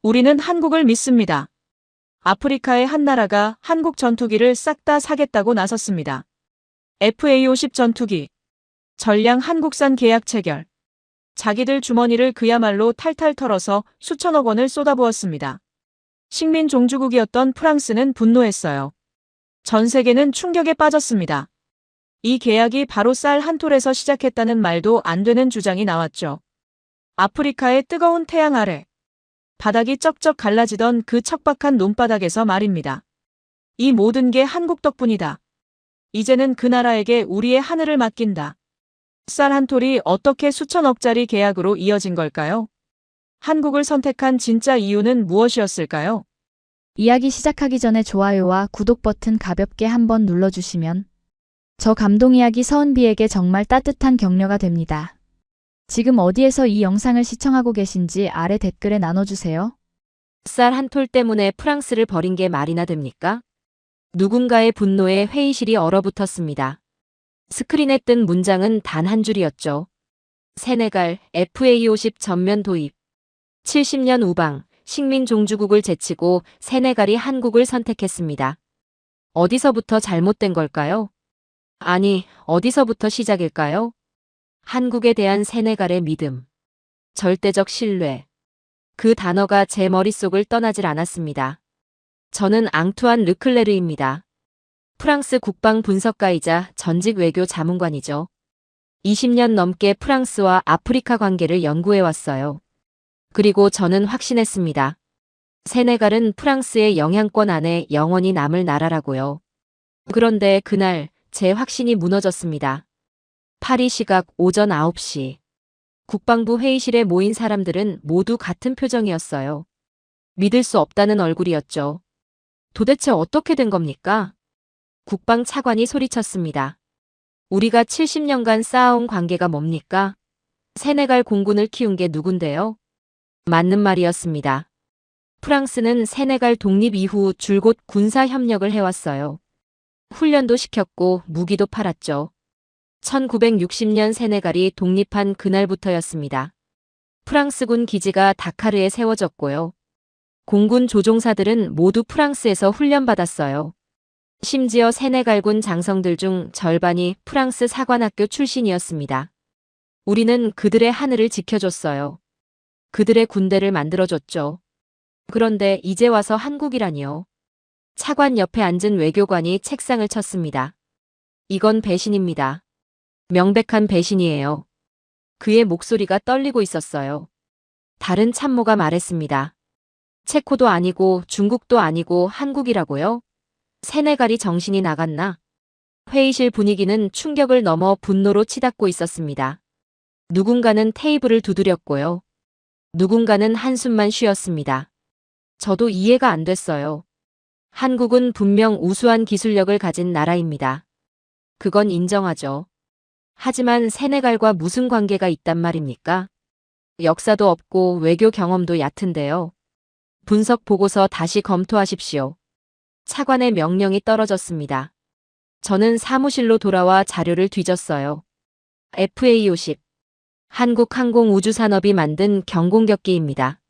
우리는 한국을 믿습니다. 아프리카의 한 나라가 한국 전투기를 싹 다 사겠다고 나섰습니다. FA-50 전투기. 전량 한국산 계약 체결. 자기들 주머니를 그야말로 탈탈 털어서 수천억 원을 쏟아부었습니다. 식민 종주국이었던 프랑스는 분노했어요. 전 세계는 충격에 빠졌습니다. 이 계약이 바로 쌀 한 톨에서 시작했다는 말도 안 되는 주장이 나왔죠. 아프리카의 뜨거운 태양 아래. 바닥이 쩍쩍 갈라지던 그 척박한 논바닥에서 말입니다. 이 모든 게 한국 덕분이다. 이제는 그 나라에게 우리의 하늘을 맡긴다. 쌀 한 톨이 어떻게 수천억짜리 계약으로 이어진 걸까요? 한국을 선택한 진짜 이유는 무엇이었을까요? 이야기 시작하기 전에 좋아요와 구독 버튼 가볍게 한번 눌러주시면 저 감동 이야기 서은비에게 정말 따뜻한 격려가 됩니다. 지금 어디에서 이 영상을 시청하고 계신지 아래 댓글에 나눠주세요. 쌀 한 톨 때문에 프랑스를 버린 게 말이나 됩니까? 누군가의 분노에 회의실이 얼어붙었습니다. 스크린에 뜬 문장은 단 한 줄이었죠. 세네갈 FA-50 전면 도입. 70년 우방, 식민 종주국을 제치고 세네갈이 한국을 선택했습니다. 어디서부터 잘못된 걸까요? 아니, 어디서부터 시작일까요? 한국에 대한 세네갈의 믿음. 절대적 신뢰. 그 단어가 제 머릿속을 떠나질 않았습니다. 저는 앙투안 르클레르입니다. 프랑스 국방 분석가이자 전직 외교 자문관이죠. 20년 넘게 프랑스와 아프리카 관계를 연구해왔어요. 그리고 저는 확신했습니다. 세네갈은 프랑스의 영향권 안에 영원히 남을 나라라고요. 그런데 그날 제 확신이 무너졌습니다. 파리 시각 오전 9시. 국방부 회의실에 모인 사람들은 모두 같은 표정이었어요. 믿을 수 없다는 얼굴이었죠. 도대체 어떻게 된 겁니까? 국방 차관이 소리쳤습니다. 우리가 70년간 쌓아온 관계가 뭡니까? 세네갈 공군을 키운 게 누군데요? 맞는 말이었습니다. 프랑스는 세네갈 독립 이후 줄곧 군사 협력을 해왔어요. 훈련도 시켰고 무기도 팔았죠. 1960년 세네갈이 독립한 그날부터였습니다. 프랑스군 기지가 다카르에 세워졌고요. 공군 조종사들은 모두 프랑스에서 훈련받았어요. 심지어 세네갈군 장성들 중 절반이 프랑스 사관학교 출신이었습니다. 우리는 그들의 하늘을 지켜줬어요. 그들의 군대를 만들어줬죠. 그런데 이제 와서 한국이라니요. 차관 옆에 앉은 외교관이 책상을 쳤습니다. 이건 배신입니다. 명백한 배신이에요. 그의 목소리가 떨리고 있었어요. 다른 참모가 말했습니다. 체코도 아니고 중국도 아니고 한국이라고요? 세네갈이 정신이 나갔나? 회의실 분위기는 충격을 넘어 분노로 치닫고 있었습니다. 누군가는 테이블을 두드렸고요. 누군가는 한숨만 쉬었습니다. 저도 이해가 안 됐어요. 한국은 분명 우수한 기술력을 가진 나라입니다. 그건 인정하죠. 하지만 세네갈과 무슨 관계가 있단 말입니까? 역사도 없고 외교 경험도 얕은데요. 분석 보고서 다시 검토하십시오. 차관의 명령이 떨어졌습니다. 저는 사무실로 돌아와 자료를 뒤졌어요. FA-50. 한국항공우주산업이 만든 경공격기입니다.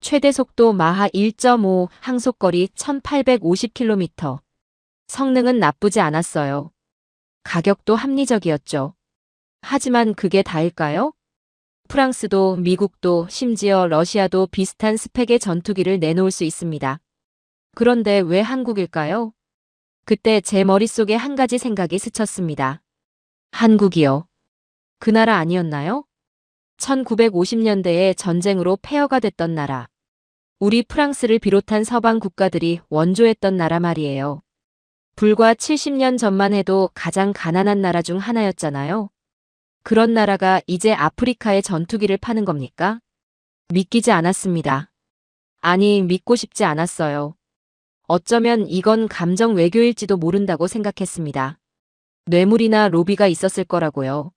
최대 속도 마하 1.5, 항속거리 1850km. 성능은 나쁘지 않았어요. 가격도 합리적이었죠. 하지만 그게 다일까요? 프랑스도 미국도 심지어 러시아도 비슷한 스펙의 전투기를 내놓을 수 있습니다. 그런데 왜 한국일까요? 그때 제 머릿속에 한 가지 생각이 스쳤습니다. 한국이요. 그 나라 아니었나요? 1950년대에 전쟁으로 폐허가 됐던 나라. 우리 프랑스를 비롯한 서방 국가들이 원조했던 나라 말이에요. 불과 70년 전만 해도 가장 가난한 나라 중 하나였잖아요. 그런 나라가 이제 아프리카에 전투기를 파는 겁니까? 믿기지 않았습니다. 아니, 믿고 싶지 않았어요. 어쩌면 이건 감정 외교일지도 모른다고 생각했습니다. 뇌물이나 로비가 있었을 거라고요.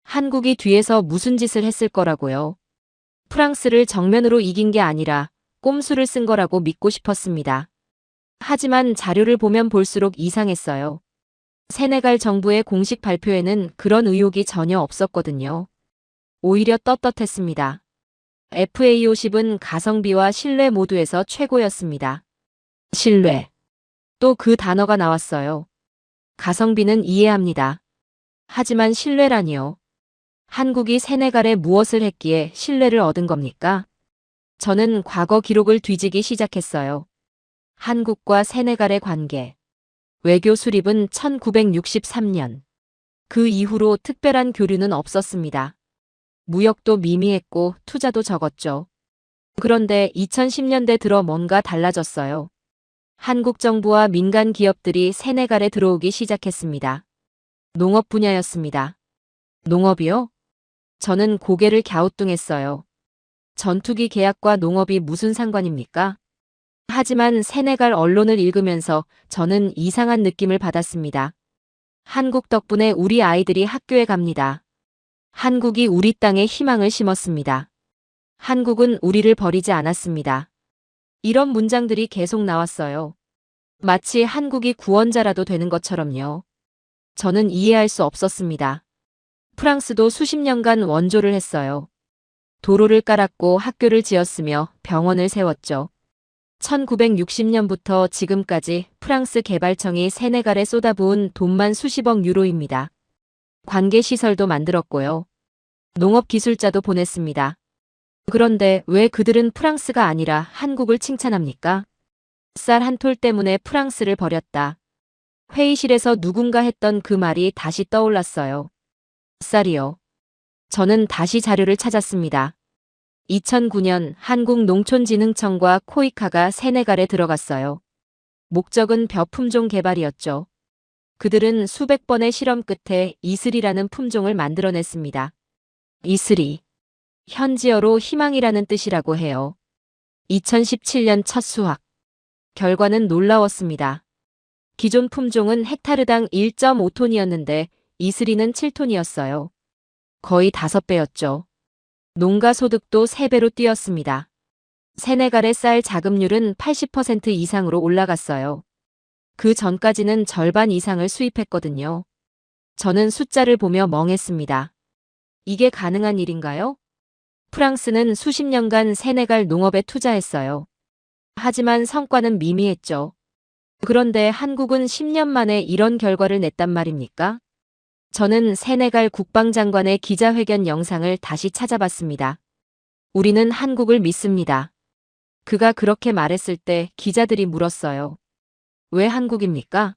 한국이 뒤에서 무슨 짓을 했을 거라고요. 프랑스를 정면으로 이긴 게 아니라 꼼수를 쓴 거라고 믿고 싶었습니다. 하지만 자료를 보면 볼수록 이상했어요. 세네갈 정부의 공식 발표에는 그런 의혹이 전혀 없었거든요. 오히려 떳떳했습니다. FA50은 가성비와 신뢰 모두에서 최고였습니다. 신뢰. 또 그 단어가 나왔어요. 가성비는 이해합니다. 하지만 신뢰라니요. 한국이 세네갈에 무엇을 했기에 신뢰를 얻은 겁니까? 저는 과거 기록을 뒤지기 시작했어요. 한국과 세네갈의 관계. 외교 수립은 1963년. 그 이후로 특별한 교류는 없었습니다. 무역도 미미했고 투자도 적었죠. 그런데 2010년대 들어 뭔가 달라졌어요. 한국 정부와 민간 기업들이 세네갈에 들어오기 시작했습니다. 농업 분야였습니다. 농업이요? 저는 고개를 갸우뚱했어요. 전투기 계약과 농업이 무슨 상관입니까? 하지만 세네갈 언론을 읽으면서 저는 이상한 느낌을 받았습니다. 한국 덕분에 우리 아이들이 학교에 갑니다. 한국이 우리 땅에 희망을 심었습니다. 한국은 우리를 버리지 않았습니다. 이런 문장들이 계속 나왔어요. 마치 한국이 구원자라도 되는 것처럼요. 저는 이해할 수 없었습니다. 프랑스도 수십 년간 원조를 했어요. 도로를 깔았고 학교를 지었으며 병원을 세웠죠. 1960년부터 지금까지 프랑스 개발청이 세네갈에 쏟아부은 돈만 수십억 유로입니다. 관계시설도 만들었고요. 농업기술자도 보냈습니다. 그런데 왜 그들은 프랑스가 아니라 한국을 칭찬합니까? 쌀 한 톨 때문에 프랑스를 버렸다. 회의실에서 누군가 했던 그 말이 다시 떠올랐어요. 쌀이요. 저는 다시 자료를 찾았습니다. 2009년 한국농촌진흥청과 코이카가 세네갈에 들어갔어요. 목적은 벼 품종 개발이었죠. 그들은 수백 번의 실험 끝에 이슬이라는 품종을 만들어냈습니다. 이슬이. 현지어로 희망이라는 뜻이라고 해요. 2017년 첫 수확. 결과는 놀라웠습니다. 기존 품종은 헥타르당 1.5톤이었는데 이슬이는 7톤이었어요. 거의 5배였죠. 농가 소득도 3배로 뛰었습니다. 세네갈의 쌀 자급률은 80% 이상으로 올라갔어요. 그 전까지는 절반 이상을 수입했거든요. 저는 숫자를 보며 멍했습니다. 이게 가능한 일인가요? 프랑스는 수십 년간 세네갈 농업에 투자했어요. 하지만 성과는 미미했죠. 그런데 한국은 10년 만에 이런 결과를 냈단 말입니까? 저는 세네갈 국방장관의 기자회견 영상을 다시 찾아봤습니다. 우리는 한국을 믿습니다. 그가 그렇게 말했을 때 기자들이 물었어요. 왜 한국입니까?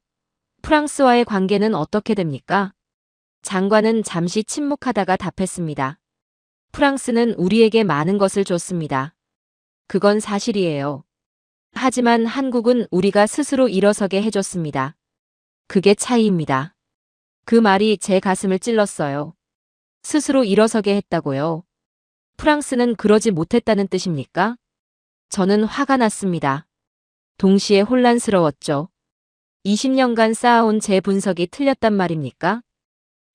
프랑스와의 관계는 어떻게 됩니까? 장관은 잠시 침묵하다가 답했습니다. 프랑스는 우리에게 많은 것을 줬습니다. 그건 사실이에요. 하지만 한국은 우리가 스스로 일어서게 해줬습니다. 그게 차이입니다. 그 말이 제 가슴을 찔렀어요. 스스로 일어서게 했다고요? 프랑스는 그러지 못했다는 뜻입니까? 저는 화가 났습니다. 동시에 혼란스러웠죠. 20년간 쌓아온 제 분석이 틀렸단 말입니까?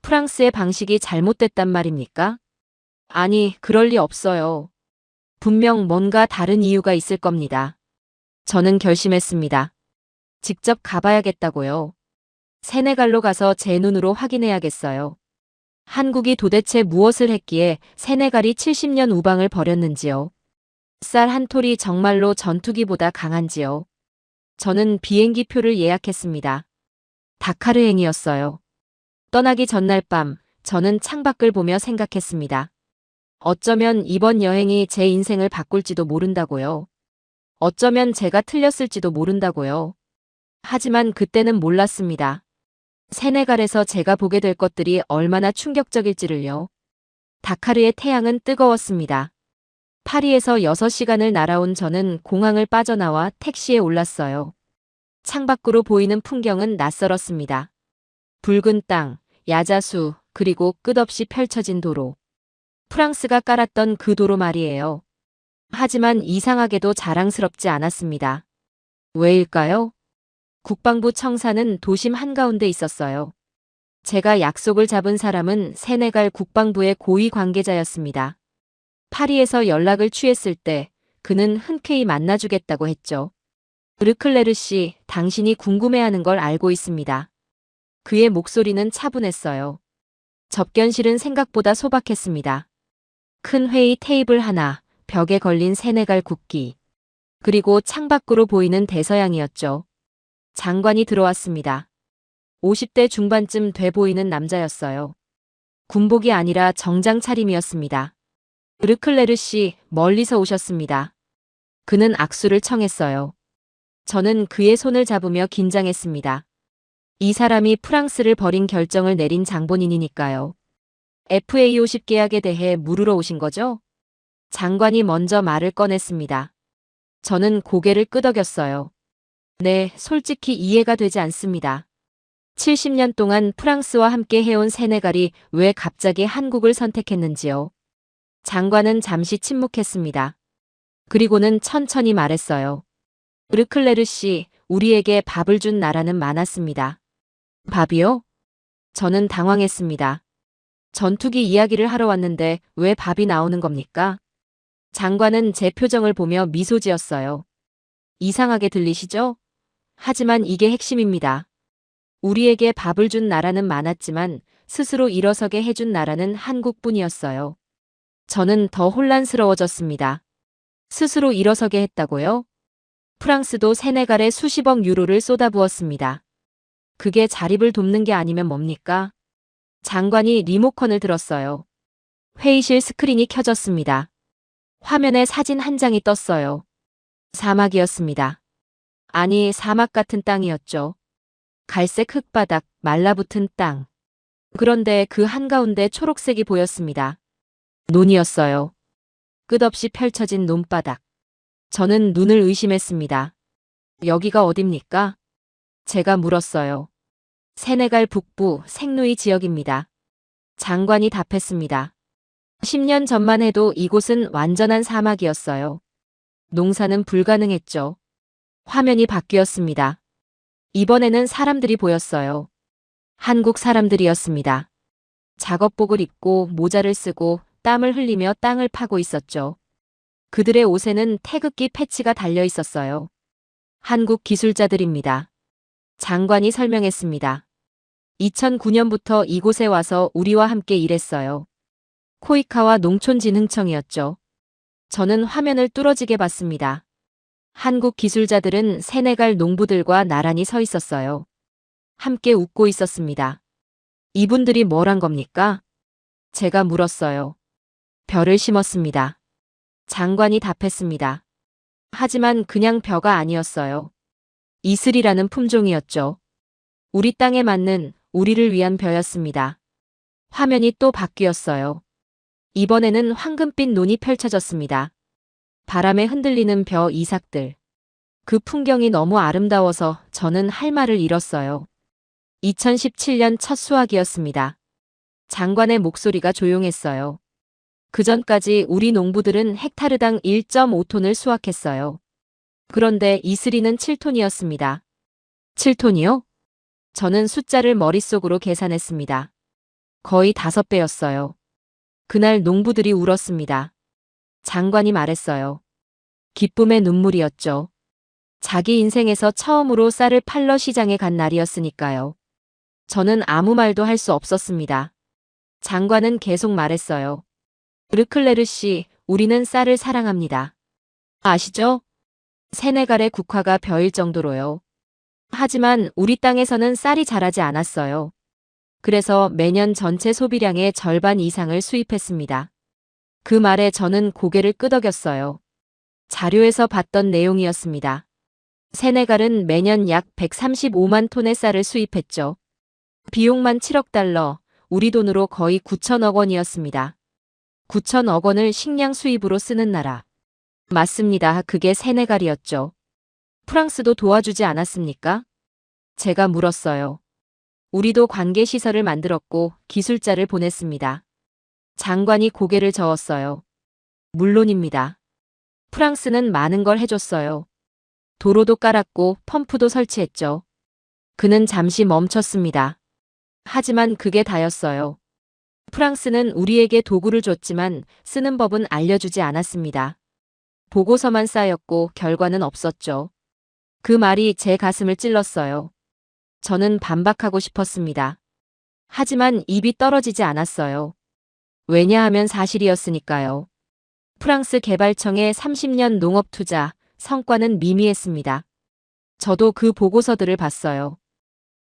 프랑스의 방식이 잘못됐단 말입니까? 아니, 그럴 리 없어요. 분명 뭔가 다른 이유가 있을 겁니다. 저는 결심했습니다. 직접 가봐야겠다고요. 세네갈로 가서 제 눈으로 확인해야겠어요. 한국이 도대체 무엇을 했기에 세네갈이 70년 우방을 벌였는지요. 쌀 한 톨이 정말로 전투기보다 강한지요. 저는 비행기 표를 예약했습니다. 다카르행이었어요. 떠나기 전날 밤, 저는 창밖을 보며 생각했습니다. 어쩌면 이번 여행이 제 인생을 바꿀지도 모른다고요. 어쩌면 제가 틀렸을지도 모른다고요. 하지만 그때는 몰랐습니다. 세네갈에서 제가 보게 될 것들이 얼마나 충격적일지를요. 다카르의 태양은 뜨거웠습니다. 파리에서 6시간을 날아온 저는 공항을 빠져나와 택시에 올랐어요. 창밖으로 보이는 풍경은 낯설었습니다. 붉은 땅, 야자수, 그리고 끝없이 펼쳐진 도로. 프랑스가 깔았던 그 도로 말이에요. 하지만 이상하게도 자랑스럽지 않았습니다. 왜일까요? 국방부 청사는 도심 한가운데 있었어요. 제가 약속을 잡은 사람은 세네갈 국방부의 고위 관계자였습니다. 파리에서 연락을 취했을 때 그는 흔쾌히 만나주겠다고 했죠. 르클레르 씨, 당신이 궁금해하는 걸 알고 있습니다. 그의 목소리는 차분했어요. 접견실은 생각보다 소박했습니다. 큰 회의 테이블 하나, 벽에 걸린 세네갈 국기. 그리고 창밖으로 보이는 대서양이었죠. 장관이 들어왔습니다. 50대 중반쯤 돼 보이는 남자였어요. 군복이 아니라 정장 차림이었습니다. 르클레르 씨, 멀리서 오셨습니다. 그는 악수를 청했어요. 저는 그의 손을 잡으며 긴장했습니다. 이 사람이 프랑스를 버린 결정을 내린 장본인이니까요. FA50 계약에 대해 물으러 오신 거죠? 장관이 먼저 말을 꺼냈습니다. 저는 고개를 끄덕였어요. 네, 솔직히 이해가 되지 않습니다. 70년 동안 프랑스와 함께 해온 세네갈이 왜 갑자기 한국을 선택했는지요. 장관은 잠시 침묵했습니다. 그리고는 천천히 말했어요. 르클레르 씨, 우리에게 밥을 준 나라는 많았습니다. 밥이요? 저는 당황했습니다. 전투기 이야기를 하러 왔는데 왜 밥이 나오는 겁니까? 장관은 제 표정을 보며 미소 지었어요. 이상하게 들리시죠? 하지만 이게 핵심입니다. 우리에게 밥을 준 나라는 많았지만 스스로 일어서게 해준 나라는 한국뿐이었어요. 저는 더 혼란스러워졌습니다. 스스로 일어서게 했다고요? 프랑스도 세네갈에 수십억 유로를 쏟아부었습니다. 그게 자립을 돕는 게 아니면 뭡니까? 장관이 리모컨을 들었어요. 회의실 스크린이 켜졌습니다. 화면에 사진 한 장이 떴어요. 사막이었습니다. 아니, 사막 같은 땅이었죠. 갈색 흙바닥, 말라붙은 땅. 그런데 그 한가운데 초록색이 보였습니다. 논이었어요. 끝없이 펼쳐진 논바닥. 저는 눈을 의심했습니다. 여기가 어딥니까? 제가 물었어요. 세네갈 북부 생루이 지역입니다. 장관이 답했습니다. 10년 전만 해도 이곳은 완전한 사막이었어요. 농사는 불가능했죠. 화면이 바뀌었습니다. 이번에는 사람들이 보였어요. 한국 사람들이었습니다. 작업복을 입고 모자를 쓰고 땀을 흘리며 땅을 파고 있었죠. 그들의 옷에는 태극기 패치가 달려 있었어요. 한국 기술자들입니다. 장관이 설명했습니다. 2009년부터 이곳에 와서 우리와 함께 일했어요. 코이카와 농촌진흥청이었죠. 저는 화면을 뚫어지게 봤습니다. 한국 기술자들은 세네갈 농부들과 나란히 서 있었어요. 함께 웃고 있었습니다. 이분들이 뭘 한 겁니까? 제가 물었어요. 벼를 심었습니다. 장관이 답했습니다. 하지만 그냥 벼가 아니었어요. 이슬이라는 품종이었죠. 우리 땅에 맞는 우리를 위한 벼였습니다. 화면이 또 바뀌었어요. 이번에는 황금빛 논이 펼쳐졌습니다. 바람에 흔들리는 벼 이삭들. 그 풍경이 너무 아름다워서 저는 할 말을 잃었어요. 2017년 첫 수확이었습니다. 장관의 목소리가 조용했어요. 그전까지 우리 농부들은 헥타르당 1.5톤을 수확했어요. 그런데 이슬이는 7톤이었습니다. 7톤이요? 저는 숫자를 머릿속으로 계산했습니다. 거의 5배였어요. 그날 농부들이 울었습니다. 장관이 말했어요. 기쁨의 눈물이었죠. 자기 인생에서 처음으로 쌀을 팔러 시장에 간 날이었으니까요. 저는 아무 말도 할 수 없었습니다. 장관은 계속 말했어요. 르클레르 씨, 우리는 쌀을 사랑합니다. 아시죠? 세네갈의 국화가 벼일 정도로요. 하지만 우리 땅에서는 쌀이 자라지 않았어요. 그래서 매년 전체 소비량의 절반 이상을 수입했습니다. 그 말에 저는 고개를 끄덕였어요. 자료에서 봤던 내용이었습니다. 세네갈은 매년 약 135만 톤의 쌀을 수입했죠. 비용만 7억 달러, 우리 돈으로 거의 9천억 원이었습니다. 9천억 원을 식량 수입으로 쓰는 나라. 맞습니다. 그게 세네갈이었죠. 프랑스도 도와주지 않았습니까? 제가 물었어요. 우리도 관계시설을 만들었고 기술자를 보냈습니다. 장관이 고개를 저었어요. 물론입니다. 프랑스는 많은 걸 해줬어요. 도로도 깔았고 펌프도 설치했죠. 그는 잠시 멈췄습니다. 하지만 그게 다였어요. 프랑스는 우리에게 도구를 줬지만 쓰는 법은 알려주지 않았습니다. 보고서만 쌓였고 결과는 없었죠. 그 말이 제 가슴을 찔렀어요. 저는 반박하고 싶었습니다. 하지만 입이 떨어지지 않았어요. 왜냐하면 사실이었으니까요. 프랑스 개발청의 30년 농업 투자, 성과는 미미했습니다. 저도 그 보고서들을 봤어요.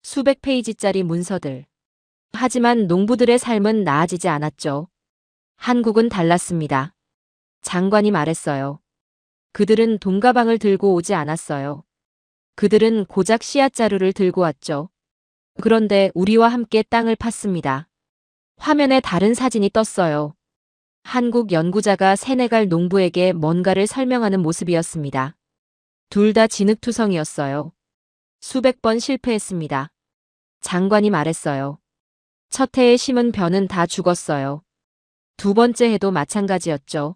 수백 페이지짜리 문서들. 하지만 농부들의 삶은 나아지지 않았죠. 한국은 달랐습니다. 장관이 말했어요. 그들은 돈가방을 들고 오지 않았어요. 그들은 고작 씨앗 자루를 들고 왔죠. 그런데 우리와 함께 땅을 팠습니다. 화면에 다른 사진이 떴어요. 한국 연구자가 세네갈 농부에게 뭔가를 설명하는 모습이었습니다. 둘 다 진흙투성이었어요. 수백 번 실패했습니다. 장관이 말했어요. 첫 해에 심은 벼는 다 죽었어요. 두 번째 해도 마찬가지였죠.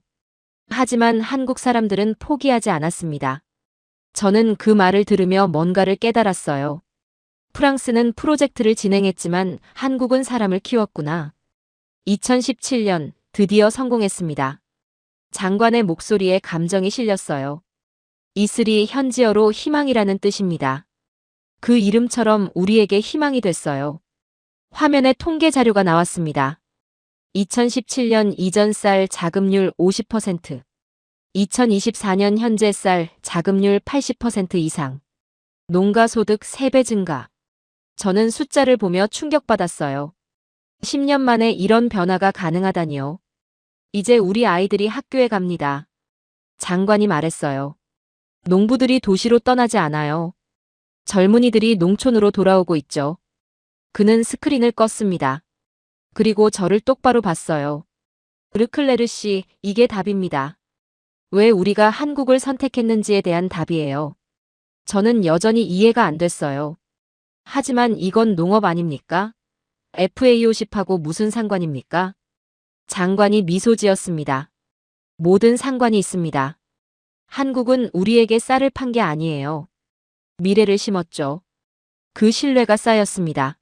하지만 한국 사람들은 포기하지 않았습니다. 저는 그 말을 들으며 뭔가를 깨달았어요. 프랑스는 프로젝트를 진행했지만 한국은 사람을 키웠구나. 2017년 드디어 성공했습니다. 장관의 목소리에 감정이 실렸어요. 이슬이 현지어로 희망이라는 뜻입니다. 그 이름처럼 우리에게 희망이 됐어요. 화면에 통계 자료가 나왔습니다. 2017년 이전 쌀 자급률 50%, 2024년 현재 쌀 자급률 80% 이상, 농가 소득 3배 증가. 저는 숫자를 보며 충격받았어요. 10년 만에 이런 변화가 가능하다니요. 이제 우리 아이들이 학교에 갑니다. 장관이 말했어요. 농부들이 도시로 떠나지 않아요. 젊은이들이 농촌으로 돌아오고 있죠. 그는 스크린을 껐습니다. 그리고 저를 똑바로 봤어요. 르클레르 씨, 이게 답입니다. 왜 우리가 한국을 선택했는지에 대한 답이에요. 저는 여전히 이해가 안 됐어요. 하지만 이건 농업 아닙니까? FA50하고 무슨 상관입니까? 장관이 미소 지었습니다. 모든 상관이 있습니다. 한국은 우리에게 쌀을 판 게 아니에요. 미래를 심었죠. 그 신뢰가 쌓였습니다.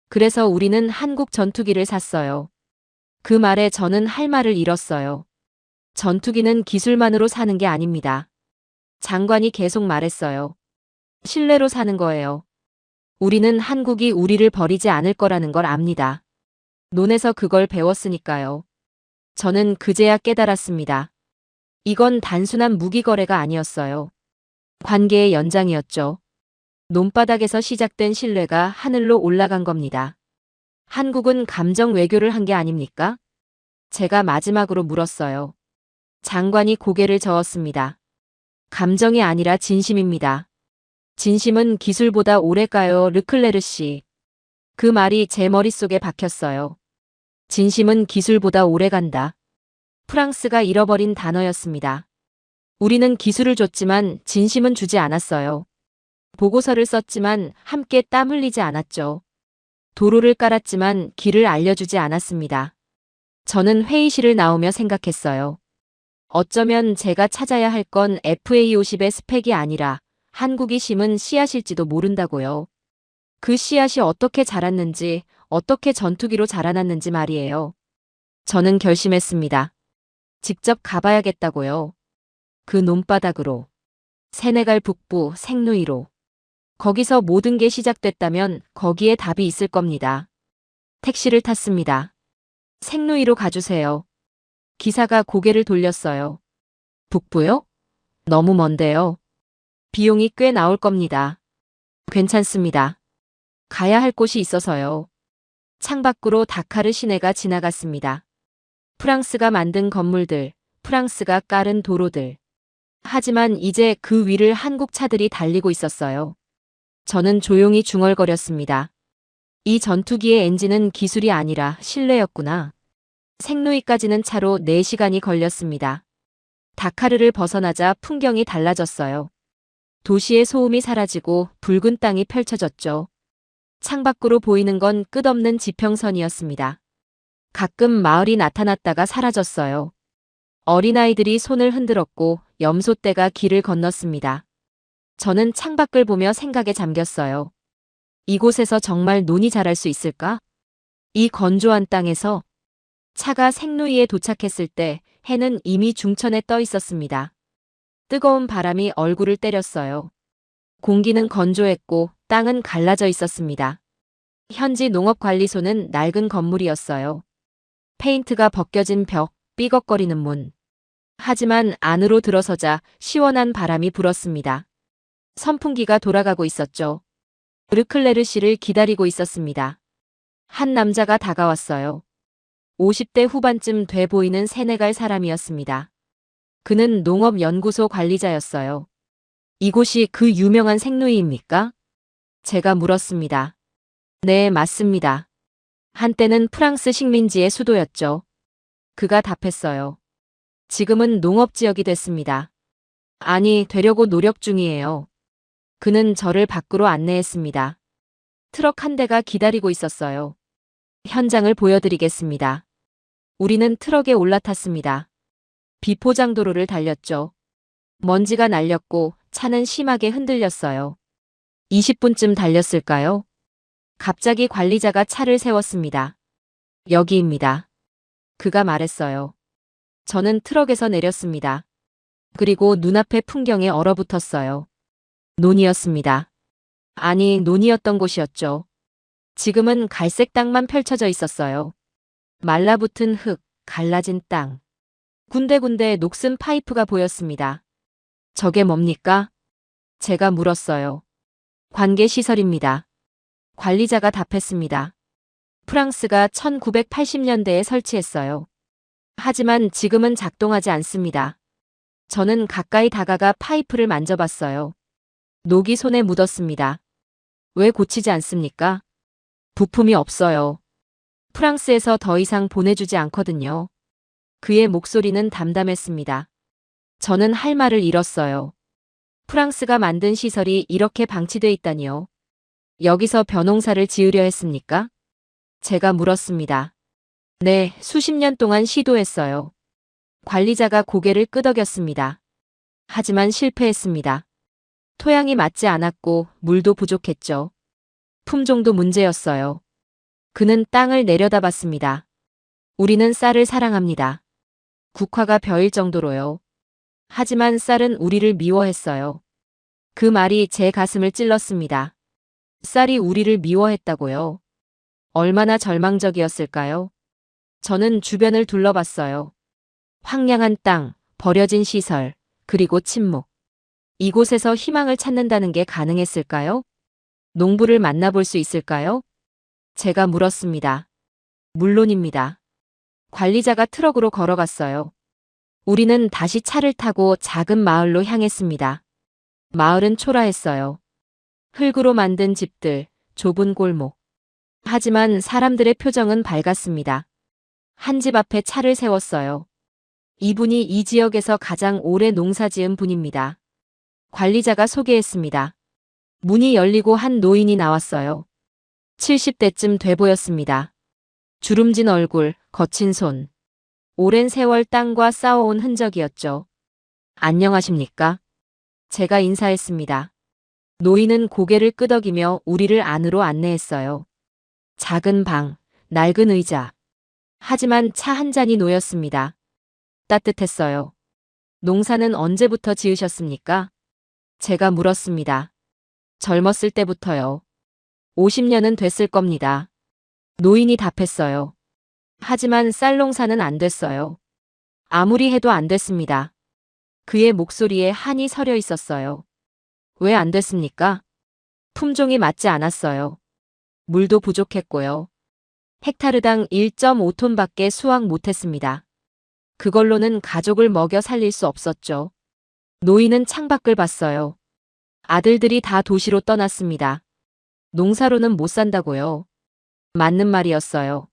그래서 우리는 한국 전투기를 샀어요. 그 말에 저는 할 말을 잃었어요. 전투기는 기술만으로 사는 게 아닙니다. 장관이 계속 말했어요. 신뢰로 사는 거예요. 우리는 한국이 우리를 버리지 않을 거라는 걸 압니다. 논에서 그걸 배웠으니까요. 저는 그제야 깨달았습니다. 이건 단순한 무기 거래가 아니었어요. 관계의 연장이었죠. 논바닥에서 시작된 신뢰가 하늘로 올라간 겁니다. 한국은 감정 외교를 한 게 아닙니까? 제가 마지막으로 물었어요. 장관이 고개를 저었습니다. 감정이 아니라 진심입니다. 진심은 기술보다 오래 가요, 르클레르 씨. 그 말이 제 머릿속에 박혔어요. 진심은 기술보다 오래 간다. 프랑스가 잃어버린 단어였습니다. 우리는 기술을 줬지만 진심은 주지 않았어요. 보고서를 썼지만 함께 땀 흘리지 않았죠. 도로를 깔았지만 길을 알려주지 않았습니다. 저는 회의실을 나오며 생각했어요. 어쩌면 제가 찾아야 할 건 FA50의 스펙이 아니라 한국이 심은 씨앗일지도 모른다고요. 그 씨앗이 어떻게 자랐는지, 어떻게 전투기로 자라났는지 말이에요. 저는 결심했습니다. 직접 가봐야겠다고요. 그 논바닥으로. 세네갈 북부 생누이로. 거기서 모든 게 시작됐다면 거기에 답이 있을 겁니다. 택시를 탔습니다. 생누이로 가주세요. 기사가 고개를 돌렸어요. 북부요? 너무 먼데요. 비용이 꽤 나올 겁니다. 괜찮습니다. 가야 할 곳이 있어서요. 창밖으로 다카르 시내가 지나갔습니다. 프랑스가 만든 건물들, 프랑스가 깔은 도로들. 하지만 이제 그 위를 한국 차들이 달리고 있었어요. 저는 조용히 중얼거렸습니다. 이 전투기의 엔진은 기술이 아니라 신뢰였구나. 생루이까지는 차로 4시간이 걸렸습니다. 다카르를 벗어나자 풍경이 달라졌어요. 도시의 소음이 사라지고 붉은 땅이 펼쳐졌죠. 창밖으로 보이는 건 끝없는 지평선이었습니다. 가끔 마을이 나타났다가 사라졌어요. 어린아이들이 손을 흔들었고 염소떼가 길을 건넜습니다. 저는 창밖을 보며 생각에 잠겼어요. 이곳에서 정말 논이 자랄 수 있을까? 이 건조한 땅에서. 차가 생루이에 도착했을 때 해는 이미 중천에 떠 있었습니다. 뜨거운 바람이 얼굴을 때렸어요. 공기는 건조했고 땅은 갈라져 있었습니다. 현지 농업관리소는 낡은 건물이었어요. 페인트가 벗겨진 벽, 삐걱거리는 문. 하지만 안으로 들어서자 시원한 바람이 불었습니다. 선풍기가 돌아가고 있었죠. 르클레르 씨를 기다리고 있었습니다. 한 남자가 다가왔어요. 50대 후반쯤 돼 보이는 세네갈 사람이었습니다. 그는 농업연구소 관리자였어요. 이곳이 그 유명한 생루이입니까? 제가 물었습니다. 네, 맞습니다. 한때는 프랑스 식민지의 수도였죠. 그가 답했어요. 지금은 농업지역이 됐습니다. 아니, 되려고 노력 중이에요. 그는 저를 밖으로 안내했습니다. 트럭 한 대가 기다리고 있었어요. 현장을 보여드리겠습니다. 우리는 트럭에 올라탔습니다. 비포장도로를 달렸죠. 먼지가 날렸고 차는 심하게 흔들렸어요. 20분쯤 달렸을까요? 갑자기 관리자가 차를 세웠습니다. 여기입니다. 그가 말했어요. 저는 트럭에서 내렸습니다. 그리고 눈앞의 풍경에 얼어붙었어요. 논이었습니다. 아니, 논이었던 곳이었죠. 지금은 갈색 땅만 펼쳐져 있었어요. 말라붙은 흙, 갈라진 땅. 군데군데 녹슨 파이프가 보였습니다. 저게 뭡니까? 제가 물었어요. 관계시설입니다. 관리자가 답했습니다. 프랑스가 1980년대에 설치했어요. 하지만 지금은 작동하지 않습니다. 저는 가까이 다가가 파이프를 만져봤어요. 녹이 손에 묻었습니다. 왜 고치지 않습니까? 부품이 없어요. 프랑스에서 더 이상 보내주지 않거든요. 그의 목소리는 담담했습니다. 저는 할 말을 잃었어요. 프랑스가 만든 시설이 이렇게 방치돼 있다니요. 여기서 벼농사를 지으려 했습니까? 제가 물었습니다. 네, 수십 년 동안 시도했어요. 관리자가 고개를 끄덕였습니다. 하지만 실패했습니다. 토양이 맞지 않았고 물도 부족했죠. 품종도 문제였어요. 그는 땅을 내려다봤습니다. 우리는 쌀을 사랑합니다. 국화가 벼일 정도로요. 하지만 쌀은 우리를 미워했어요. 그 말이 제 가슴을 찔렀습니다. 쌀이 우리를 미워했다고요? 얼마나 절망적이었을까요? 저는 주변을 둘러봤어요. 황량한 땅, 버려진 시설, 그리고 침묵. 이곳에서 희망을 찾는다는 게 가능했을까요? 농부를 만나볼 수 있을까요? 제가 물었습니다. 물론입니다. 관리자가 트럭으로 걸어갔어요. 우리는 다시 차를 타고 작은 마을로 향했습니다. 마을은 초라했어요. 흙으로 만든 집들, 좁은 골목. 하지만 사람들의 표정은 밝았습니다. 한 집 앞에 차를 세웠어요. 이분이 이 지역에서 가장 오래 농사지은 분입니다. 관리자가 소개했습니다. 문이 열리고 한 노인이 나왔어요. 70대쯤 돼 보였습니다. 주름진 얼굴, 거친 손. 오랜 세월 땅과 싸워온 흔적이었죠. 안녕하십니까? 제가 인사했습니다. 노인은 고개를 끄덕이며 우리를 안으로 안내했어요. 작은 방, 낡은 의자. 하지만 차 한 잔이 놓였습니다. 따뜻했어요. 농사는 언제부터 지으셨습니까? 제가 물었습니다. 젊었을 때부터요. 50년은 됐을 겁니다. 노인이 답했어요. 하지만 쌀 농사는 안 됐어요. 아무리 해도 안 됐습니다. 그의 목소리에 한이 서려 있었어요. 왜 안 됐습니까? 품종이 맞지 않았어요. 물도 부족했고요. 헥타르당 1.5톤밖에 수확 못했습니다. 그걸로는 가족을 먹여 살릴 수 없었죠. 노인은 창밖을 봤어요. 아들들이 다 도시로 떠났습니다. 농사로는 못 산다고요. 맞는 말이었어요.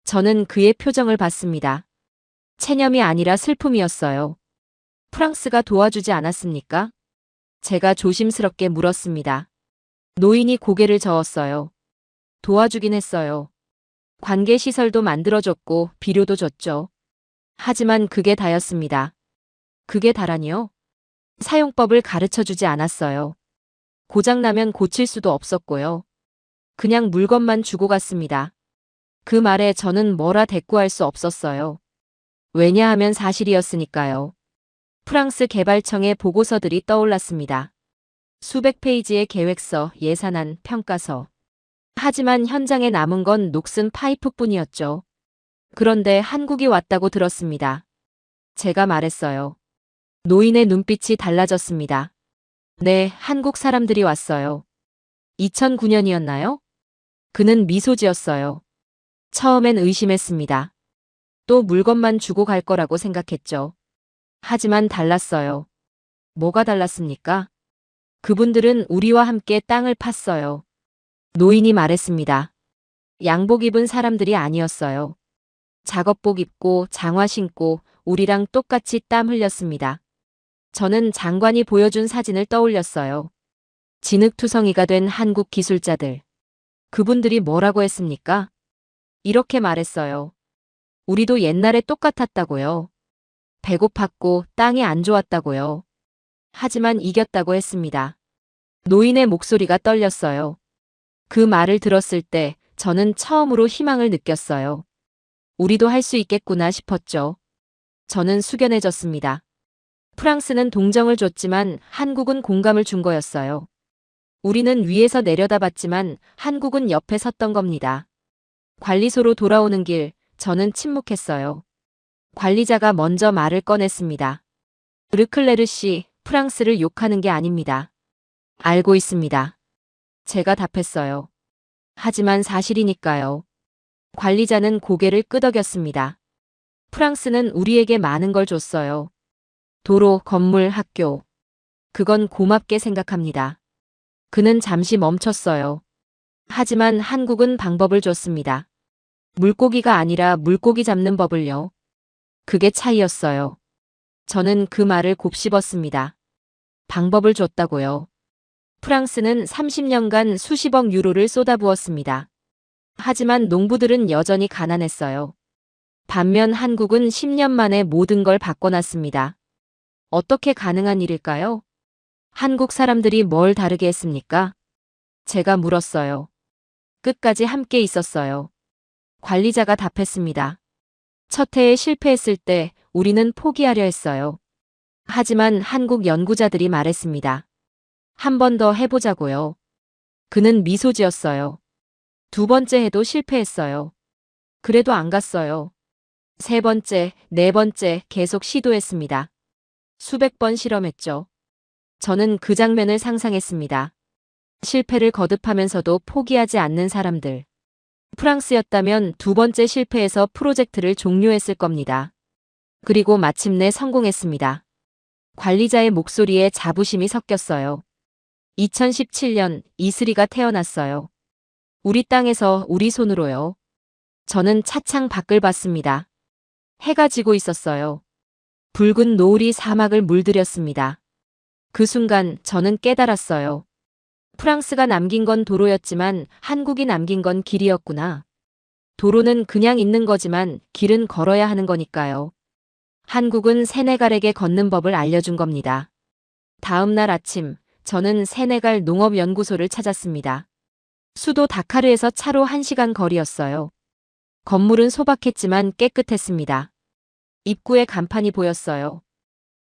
저는 그의 표정을 봤습니다. 체념이 아니라 슬픔이었어요. 프랑스가 도와주지 않았습니까? 제가 조심스럽게 물었습니다. 노인이 고개를 저었어요. 도와주긴 했어요. 관계시설도 만들어줬고 비료도 줬죠. 하지만 그게 다였습니다. 그게 다라니요? 사용법을 가르쳐주지 않았어요. 고장나면 고칠 수도 없었고요. 그냥 물건만 주고 갔습니다. 그 말에 저는 뭐라 대꾸할 수 없었어요. 왜냐하면 사실이었으니까요. 프랑스 개발청의 보고서들이 떠올랐습니다. 수백 페이지의 계획서, 예산안, 평가서. 하지만 현장에 남은 건 녹슨 파이프뿐이었죠. 그런데 한국이 왔다고 들었습니다. 제가 말했어요. 노인의 눈빛이 달라졌습니다. 네, 한국 사람들이 왔어요. 2009년이었나요? 그는 미소 지었어요. 처음엔 의심했습니다. 또 물건만 주고 갈 거라고 생각했죠. 하지만 달랐어요. 뭐가 달랐습니까? 그분들은 우리와 함께 땅을 팠어요. 노인이 말했습니다. 양복 입은 사람들이 아니었어요. 작업복 입고 장화 신고 우리랑 똑같이 땀 흘렸습니다. 저는 장관이 보여준 사진을 떠올렸어요. 진흙투성이가 된 한국 기술자들. 그분들이 뭐라고 했습니까? 이렇게 말했어요. 우리도 옛날에 똑같았다고요. 배고팠고 땅이 안 좋았다고요. 하지만 이겼다고 했습니다. 노인의 목소리가 떨렸어요. 그 말을 들었을 때 저는 처음으로 희망을 느꼈어요. 우리도 할 수 있겠구나 싶었죠. 저는 숙연해졌습니다. 프랑스는 동정을 줬지만 한국은 공감을 준 거였어요. 우리는 위에서 내려다봤지만 한국은 옆에 섰던 겁니다. 관리소로 돌아오는 길, 저는 침묵했어요. 관리자가 먼저 말을 꺼냈습니다. 르클레르 씨, 프랑스를 욕하는 게 아닙니다. 알고 있습니다. 제가 답했어요. 하지만 사실이니까요. 관리자는 고개를 끄덕였습니다. 프랑스는 우리에게 많은 걸 줬어요. 도로, 건물, 학교. 그건 고맙게 생각합니다. 그는 잠시 멈췄어요. 하지만 한국은 방법을 줬습니다. 물고기가 아니라 물고기 잡는 법을요. 그게 차이였어요. 저는 그 말을 곱씹었습니다. 방법을 줬다고요. 프랑스는 30년간 수십억 유로를 쏟아부었습니다. 하지만 농부들은 여전히 가난했어요. 반면 한국은 10년 만에 모든 걸 바꿔놨습니다. 어떻게 가능한 일일까요? 한국 사람들이 뭘 다르게 했습니까? 제가 물었어요. 끝까지 함께 있었어요. 관리자가 답했습니다. 첫 해에 실패했을 때 우리는 포기하려 했어요. 하지만 한국 연구자들이 말했습니다. 한 번 더 해보자고요. 그는 미소 지었어요. 두 번째 해도 실패했어요. 그래도 안 갔어요. 세 번째, 네 번째 계속 시도했습니다. 수백 번 실험했죠. 저는 그 장면을 상상했습니다. 실패를 거듭하면서도 포기하지 않는 사람들. 프랑스였다면 두 번째 실패에서 프로젝트를 종료했을 겁니다. 그리고 마침내 성공했습니다. 관리자의 목소리에 자부심이 섞였어요. 2017년 이슬이가 태어났어요. 우리 땅에서 우리 손으로요. 저는 차창 밖을 봤습니다. 해가 지고 있었어요. 붉은 노을이 사막을 물들였습니다. 그 순간 저는 깨달았어요. 프랑스가 남긴 건 도로였지만 한국이 남긴 건 길이었구나. 도로는 그냥 있는 거지만 길은 걸어야 하는 거니까요. 한국은 세네갈에게 걷는 법을 알려준 겁니다. 다음 날 아침, 저는 세네갈 농업연구소를 찾았습니다. 수도 다카르에서 차로 1시간 거리였어요. 건물은 소박했지만 깨끗했습니다. 입구에 간판이 보였어요.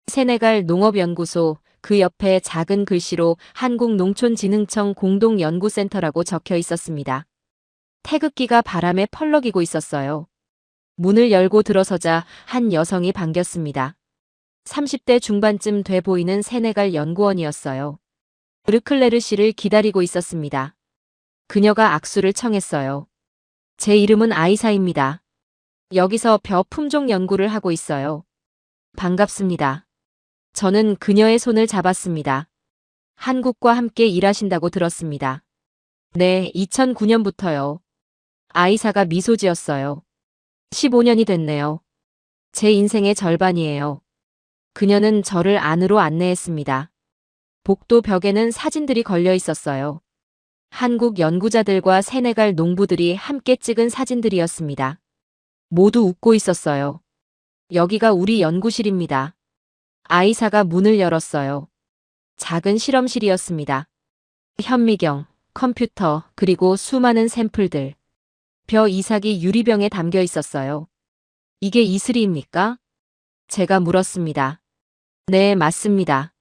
세네갈 농업연구소, 그 옆에 작은 글씨로 한국농촌진흥청 공동연구센터라고 적혀 있었습니다. 태극기가 바람에 펄럭이고 있었어요. 문을 열고 들어서자 한 여성이 반겼습니다. 30대 중반쯤 돼 보이는 세네갈 연구원이었어요. 르클레르 씨를 기다리고 있었습니다. 그녀가 악수를 청했어요. 제 이름은 아이사입니다. 여기서 벼 품종 연구를 하고 있어요. 반갑습니다. 저는 그녀의 손을 잡았습니다. 한국과 함께 일하신다고 들었습니다. 네, 2009년부터요. 아이사가 미소 지었어요. 15년이 됐네요. 제 인생의 절반이에요. 그녀는 저를 안으로 안내했습니다. 복도 벽에는 사진들이 걸려 있었어요. 한국 연구자들과 세네갈 농부들이 함께 찍은 사진들이었습니다. 모두 웃고 있었어요. 여기가 우리 연구실입니다. 아이사가 문을 열었어요. 작은 실험실이었습니다. 현미경, 컴퓨터, 그리고 수많은 샘플들. 벼 이삭이 유리병에 담겨 있었어요. 이게 이슬이입니까? 제가 물었습니다. 네, 맞습니다.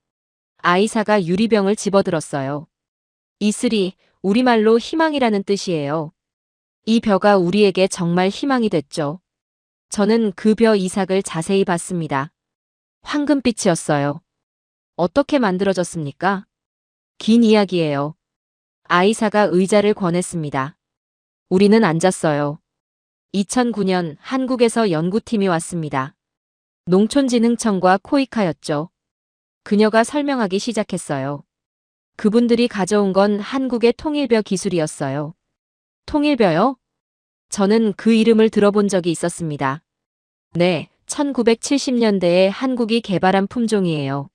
아이사가 유리병을 집어들었어요. 이슬이 우리말로 희망이라는 뜻이에요. 이 벼가 우리에게 정말 희망이 됐죠. 저는 그 벼 이삭을 자세히 봤습니다. 황금빛이었어요. 어떻게 만들어졌습니까? 긴 이야기예요. 아이사가 의자를 권했습니다. 우리는 앉았어요. 2009년 한국에서 연구팀이 왔습니다. 농촌진흥청과 코이카였죠. 그녀가 설명하기 시작했어요. 그분들이 가져온 건 한국의 통일벼 기술이었어요. 통일벼요? 저는 그 이름을 들어본 적이 있었습니다. 네, 1970년대에 한국이 개발한 품종이에요.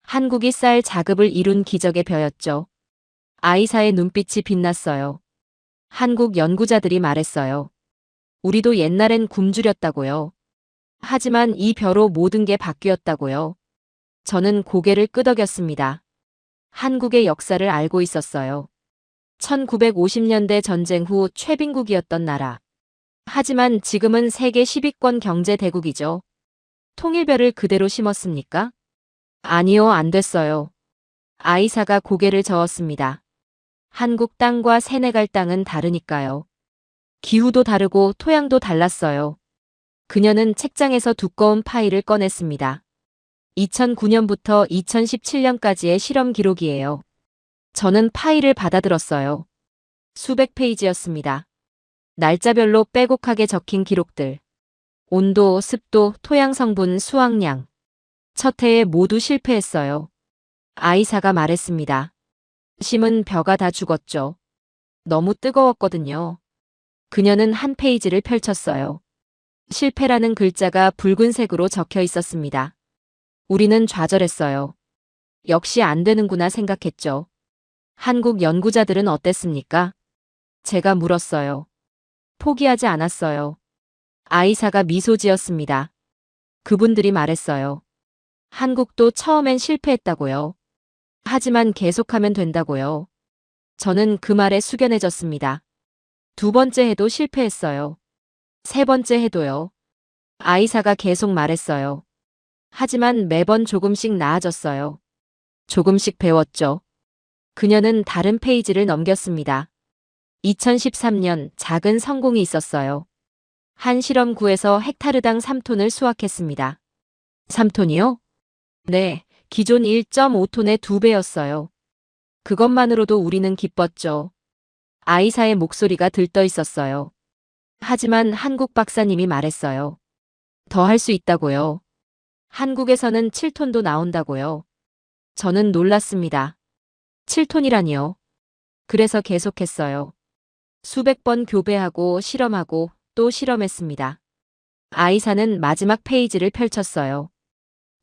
한국이 쌀 자급을 이룬 기적의 벼였죠. 아이사의 눈빛이 빛났어요. 한국 연구자들이 말했어요. 우리도 옛날엔 굶주렸다고요. 하지만 이 벼로 모든 게 바뀌었다고요. 저는 고개를 끄덕였습니다. 한국의 역사를 알고 있었어요. 1950년대 전쟁 후 최빈국이었던 나라. 하지만 지금은 세계 10위권 경제 대국이죠. 통일벼를 그대로 심었습니까? 아니요, 안 됐어요. 아이사가 고개를 저었습니다. 한국 땅과 세네갈 땅은 다르니까요. 기후도 다르고 토양도 달랐어요. 그녀는 책장에서 두꺼운 파일을 꺼냈습니다. 2009년부터 2017년까지의 실험 기록이에요. 저는 파일을 받아들었어요. 수백 페이지였습니다. 날짜별로 빼곡하게 적힌 기록들. 온도, 습도, 토양 성분, 수확량. 첫 해에 모두 실패했어요. 아이사가 말했습니다. 심은 벼가 다 죽었죠. 너무 뜨거웠거든요. 그녀는 한 페이지를 펼쳤어요. 실패라는 글자가 붉은색으로 적혀 있었습니다. 우리는 좌절했어요. 역시 안 되는구나 생각했죠. 한국 연구자들은 어땠습니까? 제가 물었어요. 포기하지 않았어요. 아이사가 미소 지었습니다. 그분들이 말했어요. 한국도 처음엔 실패했다고요. 하지만 계속하면 된다고요. 저는 그 말에 숙연해졌습니다. 두 번째 해도 실패했어요. 세 번째 해도요. 아이사가 계속 말했어요. 하지만 매번 조금씩 나아졌어요. 조금씩 배웠죠. 그녀는 다른 페이지를 넘겼습니다. 2013년 작은 성공이 있었어요. 한 실험구에서 헥타르당 3톤을 수확했습니다. 3톤이요? 네, 기존 1.5톤의 2배였어요. 그것만으로도 우리는 기뻤죠. 아이사의 목소리가 들떠 있었어요. 하지만 한국 박사님이 말했어요. 더 할 수 있다고요. 한국에서는 7톤도 나온다고요. 저는 놀랐습니다. 7톤이라니요. 그래서 계속했어요. 수백 번 교배하고 실험하고 또 실험했습니다. 아이사는 마지막 페이지를 펼쳤어요.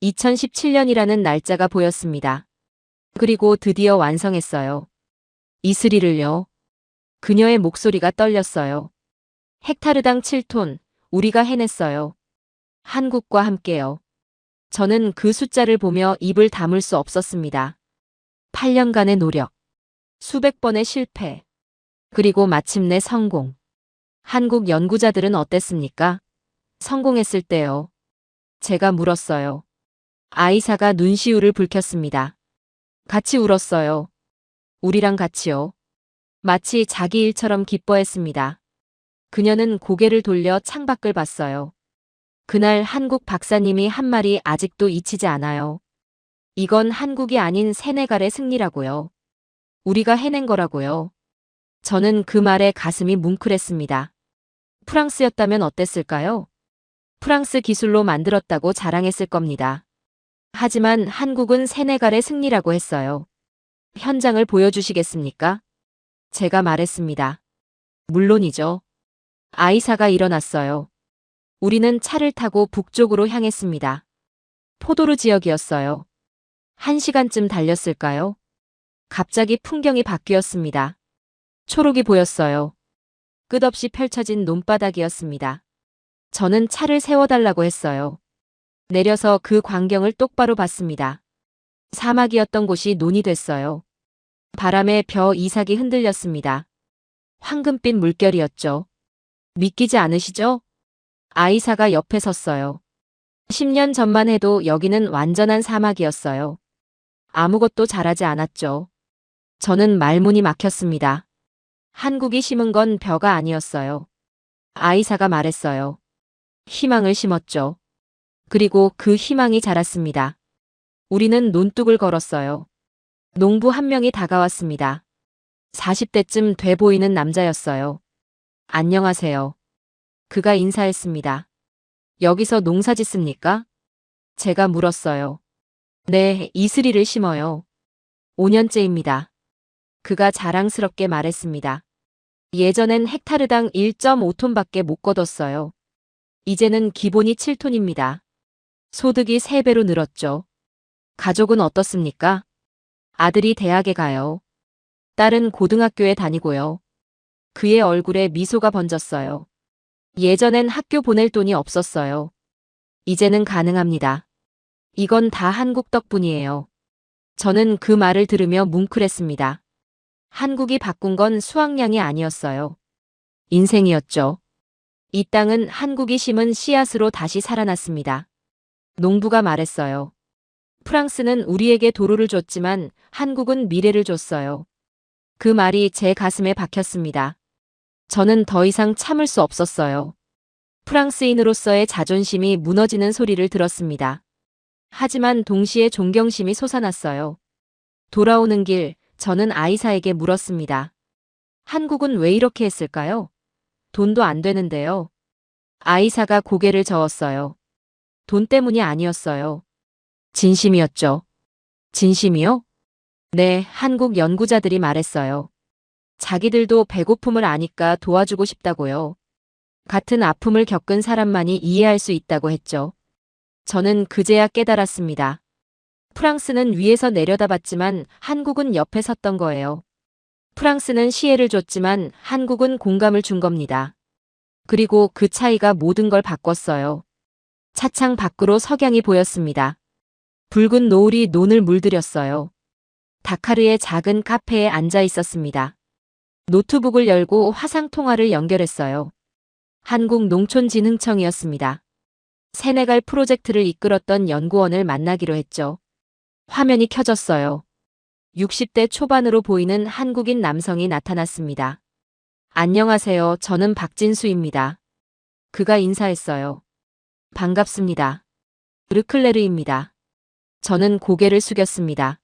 2017년이라는 날짜가 보였습니다. 그리고 드디어 완성했어요. 이슬이를요. 그녀의 목소리가 떨렸어요. 헥타르당 7톤, 우리가 해냈어요. 한국과 함께요. 저는 그 숫자를 보며 입을 다물 수 없었습니다. 8년간의 노력, 수백 번의 실패, 그리고 마침내 성공. 한국 연구자들은 어땠습니까? 성공했을 때요. 제가 물었어요. 아이사가 눈시울을 붉혔습니다. 같이 울었어요. 우리랑 같이요. 마치 자기 일처럼 기뻐했습니다. 그녀는 고개를 돌려 창밖을 봤어요. 그날 한국 박사님이 한 말이 아직도 잊히지 않아요. 이건 한국이 아닌 세네갈의 승리라고요. 우리가 해낸 거라고요. 저는 그 말에 가슴이 뭉클했습니다. 프랑스였다면 어땠을까요? 프랑스 기술로 만들었다고 자랑했을 겁니다. 하지만 한국은 세네갈의 승리라고 했어요. 현장을 보여주시겠습니까? 제가 말했습니다. 물론이죠. 아이사가 일어났어요. 우리는 차를 타고 북쪽으로 향했습니다. 포도르 지역이었어요. 1시간쯤 달렸을까요? 갑자기 풍경이 바뀌었습니다. 초록이 보였어요. 끝없이 펼쳐진 논바닥이었습니다. 저는 차를 세워달라고 했어요. 내려서 그 광경을 똑바로 봤습니다. 사막이었던 곳이 논이 됐어요. 바람에 벼 이삭이 흔들렸습니다. 황금빛 물결이었죠. 믿기지 않으시죠? 아이사가 옆에 섰어요. 10년 전만 해도 여기는 완전한 사막이었어요. 아무것도 자라지 않았죠. 저는 말문이 막혔습니다. 한국이 심은 건 벼가 아니었어요. 아이사가 말했어요. 희망을 심었죠. 그리고 그 희망이 자랐습니다. 우리는 논뚝을 걸었어요. 농부 한 명이 다가왔습니다. 40대쯤 돼 보이는 남자였어요. 안녕하세요. 그가 인사했습니다. 여기서 농사 짓습니까? 제가 물었어요. 네, 이슬이를 심어요. 5년째입니다. 그가 자랑스럽게 말했습니다. 예전엔 헥타르당 1.5톤밖에 못 거뒀어요. 이제는 기본이 7톤입니다. 소득이 3배로 늘었죠. 가족은 어떻습니까? 아들이 대학에 가요. 딸은 고등학교에 다니고요. 그의 얼굴에 미소가 번졌어요. 예전엔 학교 보낼 돈이 없었어요. 이제는 가능합니다. 이건 다 한국 덕분이에요. 저는 그 말을 들으며 뭉클했습니다. 한국이 바꾼 건 수확량이 아니었어요. 인생이었죠. 이 땅은 한국이 심은 씨앗으로 다시 살아났습니다. 농부가 말했어요. 프랑스는 우리에게 도로를 줬지만 한국은 미래를 줬어요. 그 말이 제 가슴에 박혔습니다. 저는 더 이상 참을 수 없었어요. 프랑스인으로서의 자존심이 무너지는 소리를 들었습니다. 하지만 동시에 존경심이 솟아났어요. 돌아오는 길, 저는 아이사에게 물었습니다. 한국은 왜 이렇게 했을까요? 돈도 안 되는데요. 아이사가 고개를 저었어요. 돈 때문이 아니었어요. 진심이었죠. 진심이요? 네, 한국 연구자들이 말했어요. 자기들도 배고픔을 아니까 도와주고 싶다고요. 같은 아픔을 겪은 사람만이 이해할 수 있다고 했죠. 저는 그제야 깨달았습니다. 프랑스는 위에서 내려다봤지만 한국은 옆에 섰던 거예요. 프랑스는 시혜를 줬지만 한국은 공감을 준 겁니다. 그리고 그 차이가 모든 걸 바꿨어요. 차창 밖으로 석양이 보였습니다. 붉은 노을이 논을 물들였어요. 다카르의 작은 카페에 앉아 있었습니다. 노트북을 열고 화상통화를 연결했어요. 한국농촌진흥청이었습니다. 세네갈 프로젝트를 이끌었던 연구원을 만나기로 했죠. 화면이 켜졌어요. 60대 초반으로 보이는 한국인 남성이 나타났습니다. 안녕하세요. 저는 박진수입니다. 그가 인사했어요. 반갑습니다. 르클레르입니다. 저는 고개를 숙였습니다.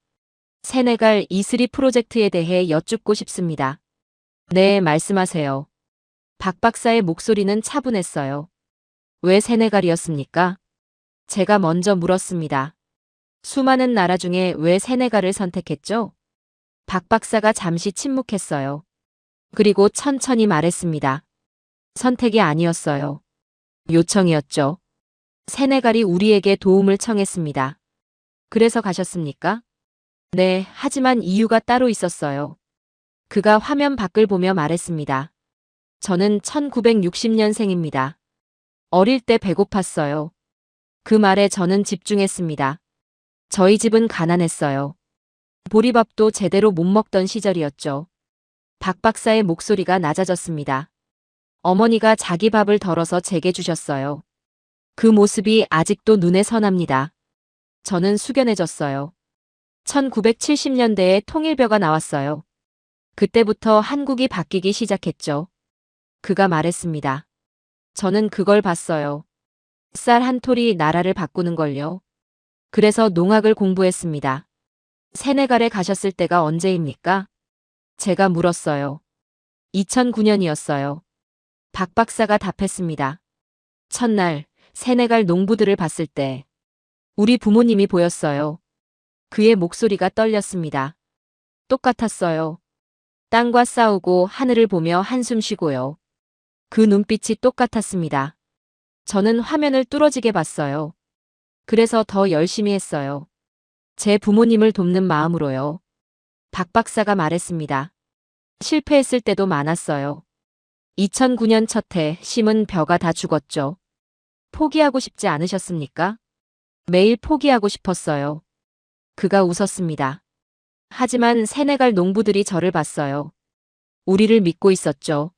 세네갈 이슬이 프로젝트에 대해 여쭙고 싶습니다. 네, 말씀하세요. 박 박사의 목소리는 차분했어요. 왜 세네갈이었습니까? 제가 먼저 물었습니다. 수많은 나라 중에 왜 세네갈을 선택했죠? 박 박사가 잠시 침묵했어요. 그리고 천천히 말했습니다. 선택이 아니었어요. 요청이었죠. 세네갈이 우리에게 도움을 청했습니다. 그래서 가셨습니까? 네, 하지만 이유가 따로 있었어요. 그가 화면 밖을 보며 말했습니다. 저는 1960년생입니다. 어릴 때 배고팠어요. 그 말에 저는 집중했습니다. 저희 집은 가난했어요. 보리밥도 제대로 못 먹던 시절이었죠. 박 박사의 목소리가 낮아졌습니다. 어머니가 자기 밥을 덜어서 제게 주셨어요. 그 모습이 아직도 눈에 선합니다. 저는 숙연해졌어요. 1970년대에 통일벼가 나왔어요. 그때부터 한국이 바뀌기 시작했죠. 그가 말했습니다. 저는 그걸 봤어요. 쌀 한 톨이 나라를 바꾸는 걸요. 그래서 농학을 공부했습니다. 세네갈에 가셨을 때가 언제입니까? 제가 물었어요. 2009년이었어요. 박 박사가 답했습니다. 첫날 세네갈 농부들을 봤을 때 우리 부모님이 보였어요. 그의 목소리가 떨렸습니다. 똑같았어요. 땅과 싸우고 하늘을 보며 한숨 쉬고요. 그 눈빛이 똑같았습니다. 저는 화면을 뚫어지게 봤어요. 그래서 더 열심히 했어요. 제 부모님을 돕는 마음으로요. 박 박사가 말했습니다. 실패했을 때도 많았어요. 2009년 첫 해 심은 벼가 다 죽었죠. 포기하고 싶지 않으셨습니까? 매일 포기하고 싶었어요. 그가 웃었습니다. 하지만 세네갈 농부들이 저를 봤어요. 우리를 믿고 있었죠.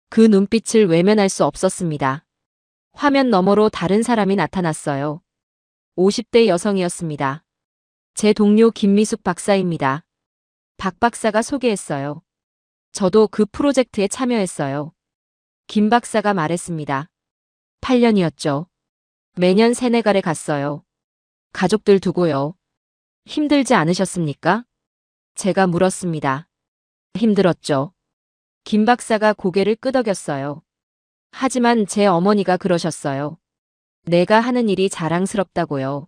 그 눈빛을 외면할 수 없었습니다. 화면 너머로 다른 사람이 나타났어요. 50대 여성이었습니다. 제 동료 김미숙 박사입니다. 박 박사가 소개했어요. 저도 그 프로젝트에 참여했어요. 김 박사가 말했습니다. 8년이었죠. 매년 세네갈에 갔어요. 가족들 두고요. 힘들지 않으셨습니까? 제가 물었습니다. 힘들었죠. 김 박사가 고개를 끄덕였어요. 하지만 제 어머니가 그러셨어요. 내가 하는 일이 자랑스럽다고요.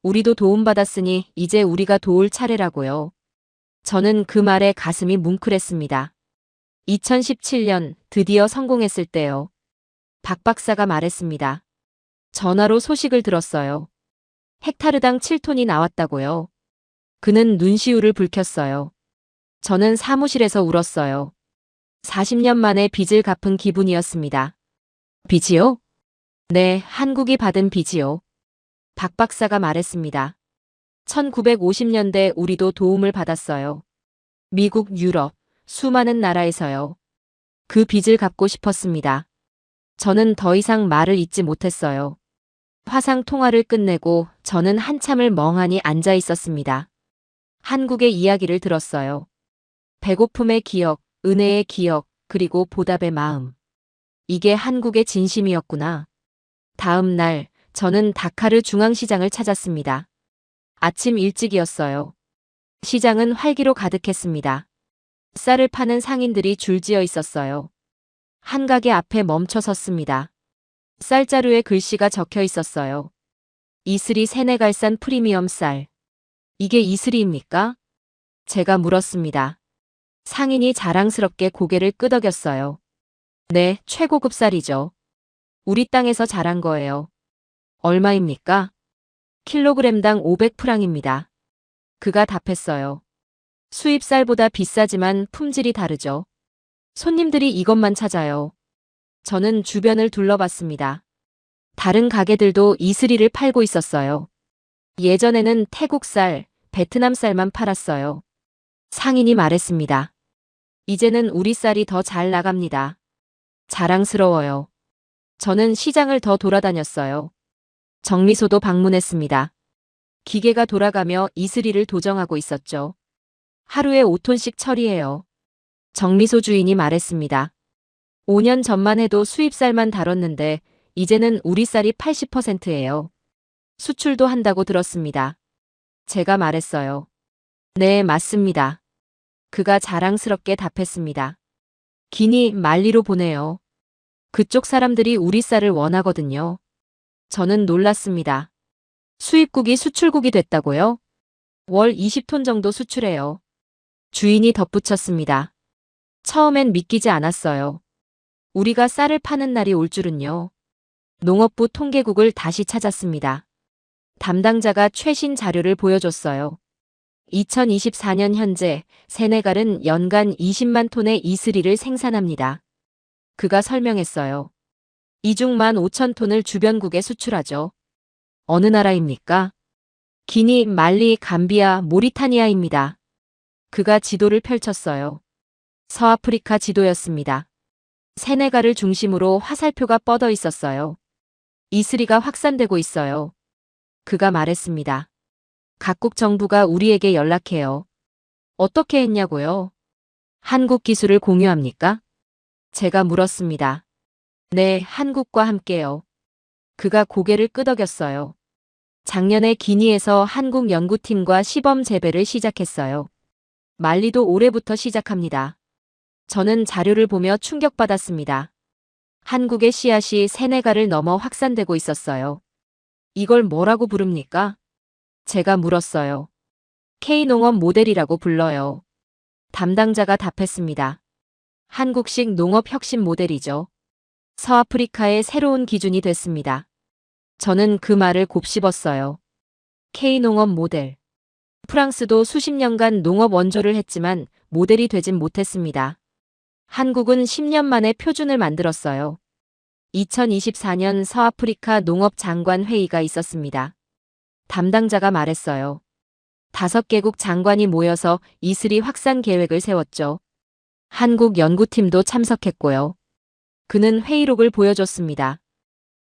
우리도 도움받았으니 이제 우리가 도울 차례라고요. 저는 그 말에 가슴이 뭉클했습니다. 2017년 드디어 성공했을 때요. 박 박사가 말했습니다. 전화로 소식을 들었어요. 헥타르당 7톤이 나왔다고요. 그는 눈시울을 붉혔어요. 저는 사무실에서 울었어요. 40년 만에 빚을 갚은 기분이었습니다. 빚이요? 네, 한국이 받은 빚이요. 박 박사가 말했습니다. 1950년대 우리도 도움을 받았어요. 미국, 유럽, 수많은 나라에서요. 그 빚을 갚고 싶었습니다. 저는 더 이상 말을 잇지 못했어요. 화상 통화를 끝내고 저는 한참을 멍하니 앉아 있었습니다. 한국의 이야기를 들었어요. 배고픔의 기억, 은혜의 기억, 그리고 보답의 마음. 이게 한국의 진심이었구나. 다음 날, 저는 다카르 중앙시장을 찾았습니다. 아침 일찍이었어요. 시장은 활기로 가득했습니다. 쌀을 파는 상인들이 줄지어 있었어요. 한 가게 앞에 멈춰 섰습니다. 쌀자루에 글씨가 적혀 있었어요. 이슬이 세네갈산 프리미엄 쌀. 이게 이슬이입니까? 제가 물었습니다. 상인이 자랑스럽게 고개를 끄덕였어요. 네, 최고급 쌀이죠. 우리 땅에서 자란 거예요. 얼마입니까? 킬로그램당 500프랑입니다. 그가 답했어요. 수입 쌀보다 비싸지만 품질이 다르죠. 손님들이 이것만 찾아요. 저는 주변을 둘러봤습니다. 다른 가게들도 이슬이를 팔고 있었어요. 예전에는 태국 쌀, 베트남 쌀만 팔았어요. 상인이 말했습니다. 이제는 우리 쌀이 더 잘 나갑니다. 자랑스러워요. 저는 시장을 더 돌아다녔어요. 정미소도 방문했습니다. 기계가 돌아가며 이슬이를 도정하고 있었죠. 하루에 5톤씩 처리해요. 정미소 주인이 말했습니다. 5년 전만 해도 수입쌀만 다뤘는데 이제는 우리 쌀이 80%예요. 수출도 한다고 들었습니다. 제가 말했어요. 네, 맞습니다. 그가 자랑스럽게 답했습니다. 기니 말리로 보내요. 그쪽 사람들이 우리 쌀을 원하거든요. 저는 놀랐습니다. 수입국이 수출국이 됐다고요? 월 20톤 정도 수출해요. 주인이 덧붙였습니다. 처음엔 믿기지 않았어요. 우리가 쌀을 파는 날이 올 줄은요. 농업부 통계국을 다시 찾았습니다. 담당자가 최신 자료를 보여줬어요. 2024년 현재 세네갈은 연간 20만 톤의 이슬이를 생산합니다. 그가 설명했어요. 이 중 15,000톤을 주변국에 수출하죠. 어느 나라입니까? 기니, 말리, 감비아, 모리타니아입니다. 그가 지도를 펼쳤어요. 서아프리카 지도였습니다. 세네갈을 중심으로 화살표가 뻗어 있었어요. 이슬이가 확산되고 있어요. 그가 말했습니다. 각국 정부가 우리에게 연락해요. 어떻게 했냐고요? 한국 기술을 공유합니까? 제가 물었습니다. 네, 한국과 함께요. 그가 고개를 끄덕였어요. 작년에 기니에서 한국 연구팀과 시범 재배를 시작했어요. 말리도 올해부터 시작합니다. 저는 자료를 보며 충격받았습니다. 한국의 씨앗이 세네갈을 넘어 확산되고 있었어요. 이걸 뭐라고 부릅니까? 제가 물었어요. K농업 모델이라고 불러요. 담당자가 답했습니다. 한국식 농업 혁신 모델이죠. 서아프리카의 새로운 기준이 됐습니다. 저는 그 말을 곱씹었어요. K농업 모델. 프랑스도 수십 년간 농업 원조를 했지만 모델이 되진 못했습니다. 한국은 10년 만에 표준을 만들었어요. 2024년 서아프리카 농업 장관 회의가 있었습니다. 담당자가 말했어요. 5개국 장관이 모여서 이슬이 확산 계획을 세웠죠. 한국 연구팀도 참석했고요. 그는 회의록을 보여줬습니다.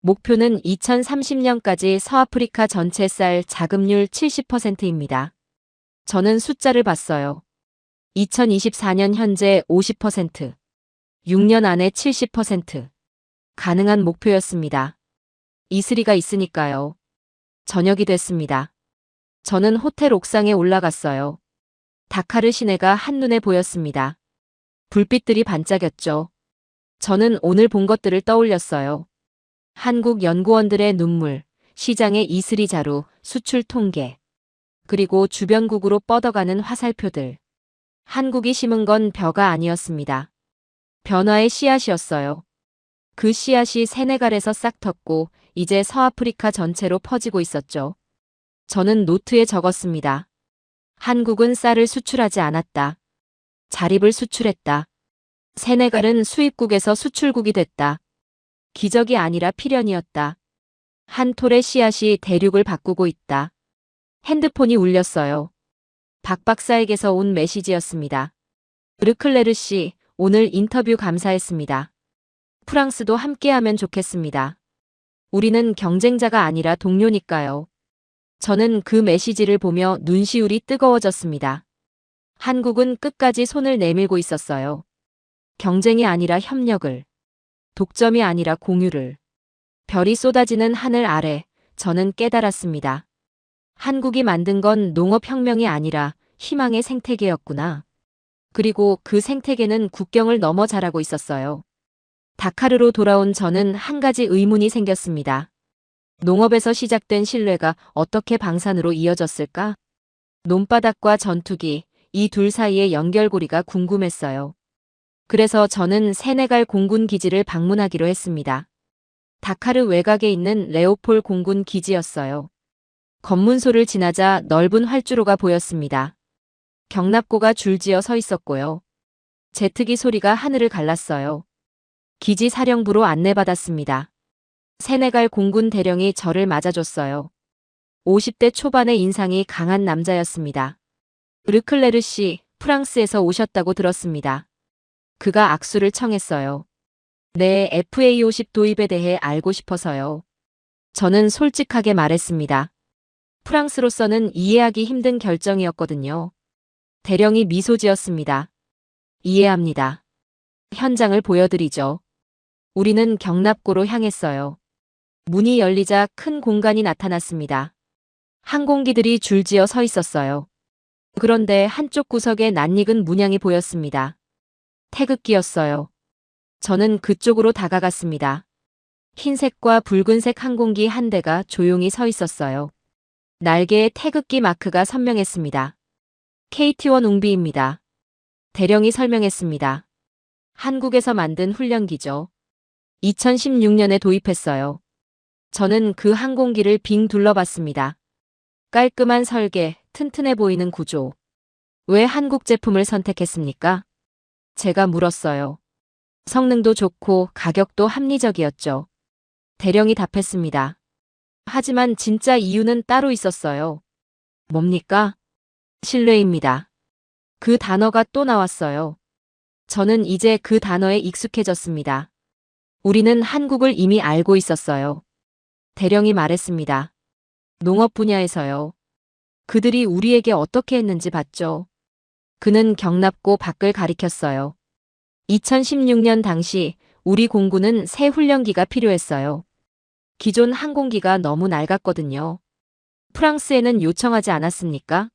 목표는 2030년까지 서아프리카 전체 쌀 자급률 70%입니다. 저는 숫자를 봤어요. 2024년 현재 50%, 6년 안에 70%. 가능한 목표였습니다. 이슬이가 있으니까요. 저녁이 됐습니다. 저는 호텔 옥상에 올라갔어요. 다카르 시내가 한눈에 보였습니다. 불빛들이 반짝였죠. 저는 오늘 본 것들을 떠올렸어요. 한국 연구원들의 눈물, 시장의 이슬이 자루, 수출 통계, 그리고 주변국으로 뻗어가는 화살표들. 한국이 심은 건 벼가 아니었습니다. 변화의 씨앗이었어요. 그 씨앗이 세네갈에서 싹 텄고 이제 서아프리카 전체로 퍼지고 있었죠. 저는 노트에 적었습니다. 한국은 쌀을 수출하지 않았다. 자립을 수출했다. 세네갈은 수입국에서 수출국이 됐다. 기적이 아니라 필연이었다. 한 톨의 씨앗이 대륙을 바꾸고 있다. 핸드폰이 울렸어요. 박 박사에게서 온 메시지였습니다. 르클레르 씨, 오늘 인터뷰 감사했습니다. 프랑스도 함께하면 좋겠습니다. 우리는 경쟁자가 아니라 동료니까요. 저는 그 메시지를 보며 눈시울이 뜨거워졌습니다. 한국은 끝까지 손을 내밀고 있었어요. 경쟁이 아니라 협력을, 독점이 아니라 공유를. 별이 쏟아지는 하늘 아래 저는 깨달았습니다. 한국이 만든 건 농업혁명이 아니라 희망의 생태계였구나. 그리고 그 생태계는 국경을 넘어 자라고 있었어요. 다카르로 돌아온 저는 한 가지 의문이 생겼습니다. 농업에서 시작된 신뢰가 어떻게 방산으로 이어졌을까? 논바닥과 전투기, 이 둘 사이의 연결고리가 궁금했어요. 그래서 저는 세네갈 공군 기지를 방문하기로 했습니다. 다카르 외곽에 있는 레오폴 공군 기지였어요. 검문소를 지나자 넓은 활주로가 보였습니다. 경납고가 줄지어 서 있었고요. 제트기 소리가 하늘을 갈랐어요. 기지 사령부로 안내받았습니다. 세네갈 공군 대령이 저를 맞아줬어요. 50대 초반의 인상이 강한 남자였습니다. 르클레르 씨, 프랑스에서 오셨다고 들었습니다. 그가 악수를 청했어요. 네, FA50 도입에 대해 알고 싶어서요. 저는 솔직하게 말했습니다. 프랑스로서는 이해하기 힘든 결정이었거든요. 대령이 미소 지었습니다. 이해합니다. 현장을 보여드리죠. 우리는 경납고로 향했어요. 문이 열리자 큰 공간이 나타났습니다. 항공기들이 줄지어 서 있었어요. 그런데 한쪽 구석에 낯익은 문양이 보였습니다. 태극기였어요. 저는 그쪽으로 다가갔습니다. 흰색과 붉은색 항공기 한 대가 조용히 서 있었어요. 날개에 태극기 마크가 선명했습니다. KT-1 웅비입니다. 대령이 설명했습니다. 한국에서 만든 훈련기죠. 2016년에 도입했어요. 저는 그 항공기를 빙 둘러봤습니다. 깔끔한 설계, 튼튼해 보이는 구조. 왜 한국 제품을 선택했습니까? 제가 물었어요. 성능도 좋고 가격도 합리적이었죠. 대령이 답했습니다. 하지만 진짜 이유는 따로 있었어요. 뭡니까? 신뢰입니다. 그 단어가 또 나왔어요. 저는 이제 그 단어에 익숙해졌습니다. 우리는 한국을 이미 알고 있었어요. 대령이 말했습니다. 농업 분야에서요. 그들이 우리에게 어떻게 했는지 봤죠. 그는 경납고 밖을 가리켰어요. 2016년 당시 우리 공군은 새 훈련기가 필요했어요. 기존 항공기가 너무 낡았거든요. 프랑스에는 요청하지 않았습니까?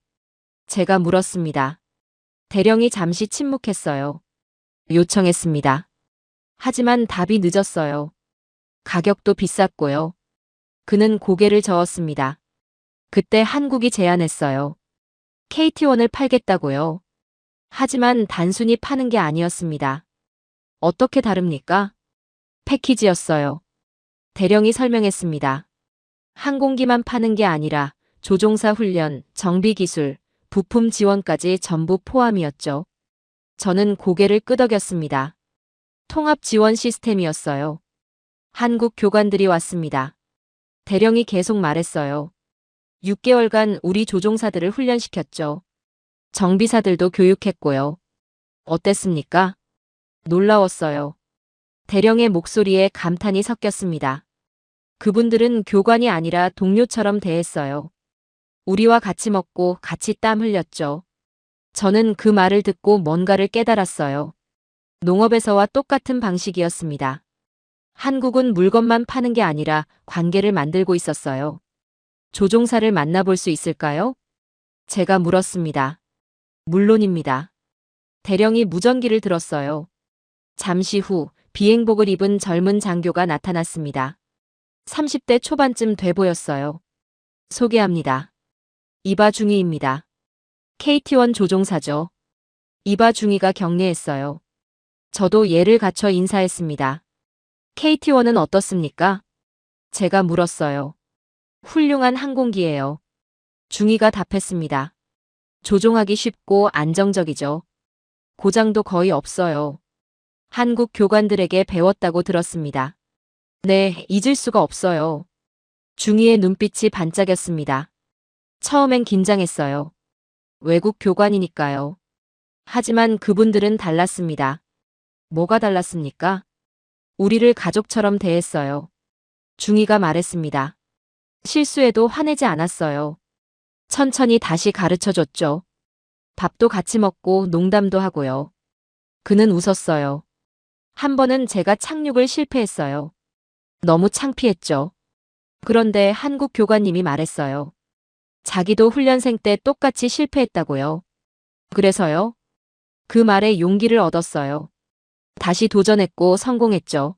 제가 물었습니다. 대령이 잠시 침묵했어요. 요청했습니다. 하지만 답이 늦었어요. 가격도 비쌌고요. 그는 고개를 저었습니다. 그때 한국이 제안했어요. KT-1을 팔겠다고요. 하지만 단순히 파는 게 아니었습니다. 어떻게 다릅니까? 패키지였어요. 대령이 설명했습니다. 항공기만 파는 게 아니라 조종사 훈련, 정비 기술, 부품 지원까지 전부 포함이었죠. 저는 고개를 끄덕였습니다. 통합 지원 시스템이었어요. 한국 교관들이 왔습니다. 대령이 계속 말했어요. 6개월간 우리 조종사들을 훈련시켰죠. 정비사들도 교육했고요. 어땠습니까? 놀라웠어요. 대령의 목소리에 감탄이 섞였습니다. 그분들은 교관이 아니라 동료처럼 대했어요. 우리와 같이 먹고 같이 땀 흘렸죠. 저는 그 말을 듣고 뭔가를 깨달았어요. 농업에서와 똑같은 방식이었습니다. 한국은 물건만 파는 게 아니라 관계를 만들고 있었어요. 조종사를 만나볼 수 있을까요? 제가 물었습니다. 물론입니다. 대령이 무전기를 들었어요. 잠시 후 비행복을 입은 젊은 장교가 나타났습니다. 30대 초반쯤 돼 보였어요. 소개합니다. 이바중이입니다. KT1 조종사죠. 이바중이가 격려했어요. 저도 예를 갖춰 인사했습니다. KT1은 어떻습니까? 제가 물었어요. 훌륭한 항공기예요. 중이가 답했습니다. 조종하기 쉽고 안정적이죠. 고장도 거의 없어요. 한국 교관들에게 배웠다고 들었습니다. 네, 잊을 수가 없어요. 중이의 눈빛이 반짝였습니다. 처음엔 긴장했어요. 외국 교관이니까요. 하지만 그분들은 달랐습니다. 뭐가 달랐습니까? 우리를 가족처럼 대했어요. 중이가 말했습니다. 실수해도 화내지 않았어요. 천천히 다시 가르쳐줬죠. 밥도 같이 먹고 농담도 하고요. 그는 웃었어요. 한 번은 제가 착륙을 실패했어요. 너무 창피했죠. 그런데 한국 교관님이 말했어요. 자기도 훈련생 때 똑같이 실패했다고요. 그래서요? 그 말에 용기를 얻었어요. 다시 도전했고 성공했죠.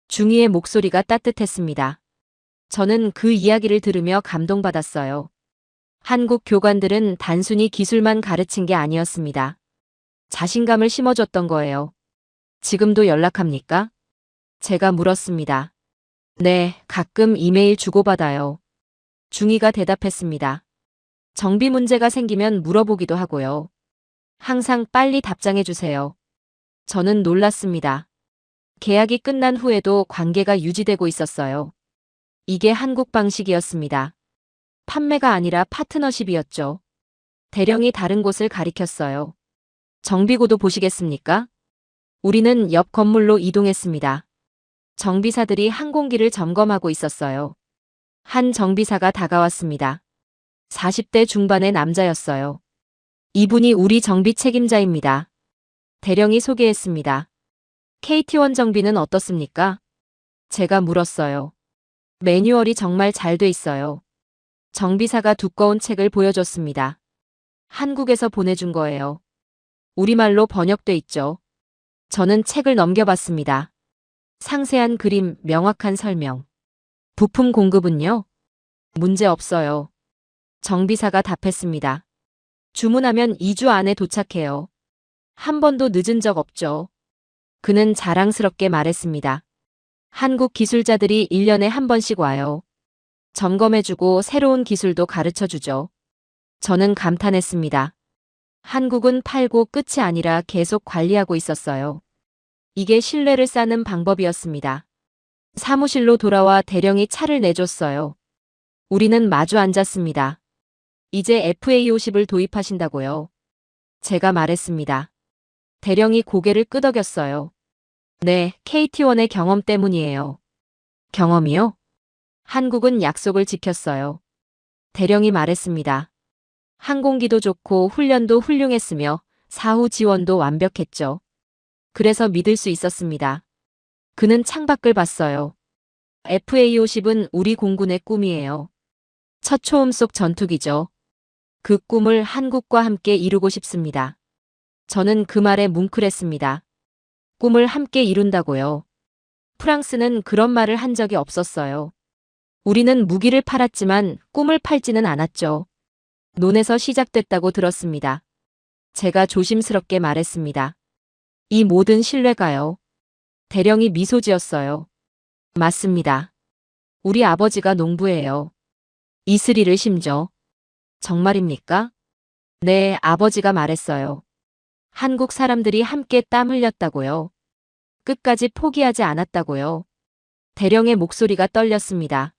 중이의 목소리가 따뜻했습니다. 저는 그 이야기를 들으며 감동받았어요. 한국 교관들은 단순히 기술만 가르친 게 아니었습니다. 자신감을 심어줬던 거예요. 지금도 연락합니까? 제가 물었습니다. 네, 가끔 이메일 주고받아요. 중이가 대답했습니다. 정비 문제가 생기면 물어보기도 하고요. 항상 빨리 답장해 주세요. 저는 놀랐습니다. 계약이 끝난 후에도 관계가 유지되고 있었어요. 이게 한국 방식이었습니다. 판매가 아니라 파트너십이었죠. 대령이 다른 곳을 가리켰어요. 정비고도 보시겠습니까? 우리는 옆 건물로 이동했습니다. 정비사들이 항공기를 점검하고 있었어요. 한 정비사가 다가왔습니다. 40대 중반의 남자였어요. 이분이 우리 정비 책임자입니다. 대령이 소개했습니다. KT1 정비는 어떻습니까? 제가 물었어요. 매뉴얼이 정말 잘 돼 있어요. 정비사가 두꺼운 책을 보여줬습니다. 한국에서 보내준 거예요. 우리말로 번역돼 있죠. 저는 책을 넘겨봤습니다. 상세한 그림, 명확한 설명. 부품 공급은요? 문제 없어요. 정비사가 답했습니다. 주문하면 2주 안에 도착해요. 한 번도 늦은 적 없죠. 그는 자랑스럽게 말했습니다. 한국 기술자들이 1년에 한 번씩 와요. 점검해주고 새로운 기술도 가르쳐주죠. 저는 감탄했습니다. 한국은 팔고 끝이 아니라 계속 관리하고 있었어요. 이게 신뢰를 쌓는 방법이었습니다. 사무실로 돌아와 대령이 차를 내줬어요. 우리는 마주 앉았습니다. 이제 FA50을 도입하신다고요. 제가 말했습니다. 대령이 고개를 끄덕였어요. 네, KT1의 경험 때문이에요. 경험이요? 한국은 약속을 지켰어요. 대령이 말했습니다. 항공기도 좋고 훈련도 훌륭했으며 사후 지원도 완벽했죠. 그래서 믿을 수 있었습니다. 그는 창밖을 봤어요. FA50은 우리 공군의 꿈이에요. 첫 초음 속 전투기죠. 그 꿈을 한국과 함께 이루고 싶습니다. 저는 그 말에 뭉클했습니다. 꿈을 함께 이룬다고요. 프랑스는 그런 말을 한 적이 없었어요. 우리는 무기를 팔았지만 꿈을 팔지는 않았죠. 논에서 시작됐다고 들었습니다. 제가 조심스럽게 말했습니다. 이 모든 신뢰가요. 대령이 미소 지었어요. 맞습니다. 우리 아버지가 농부예요. 이슬이를 심죠. 정말입니까? 네, 아버지가 말했어요. 한국 사람들이 함께 땀 흘렸다고요. 끝까지 포기하지 않았다고요. 대령의 목소리가 떨렸습니다.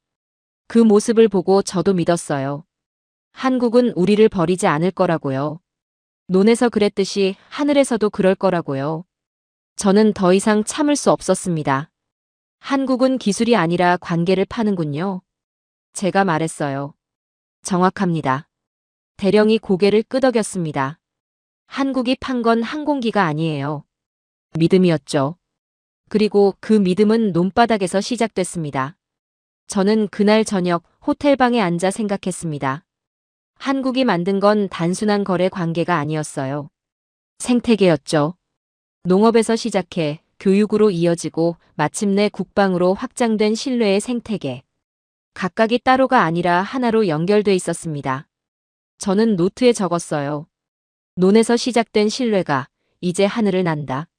그 모습을 보고 저도 믿었어요. 한국은 우리를 버리지 않을 거라고요. 논에서 그랬듯이 하늘에서도 그럴 거라고요. 저는 더 이상 참을 수 없었습니다. 한국은 기술이 아니라 관계를 파는군요. 제가 말했어요. 정확합니다. 대령이 고개를 끄덕였습니다. 한국이 판 건 항공기가 아니에요. 믿음이었죠. 그리고 그 믿음은 논바닥에서 시작됐습니다. 저는 그날 저녁 호텔방에 앉아 생각했습니다. 한국이 만든 건 단순한 거래 관계가 아니었어요. 생태계였죠. 농업에서 시작해 교육으로 이어지고 마침내 국방으로 확장된 신뢰의 생태계. 각각이 따로가 아니라 하나로 연결돼 있었습니다. 저는 노트에 적었어요. 논에서 시작된 신뢰가 이제 하늘을 난다.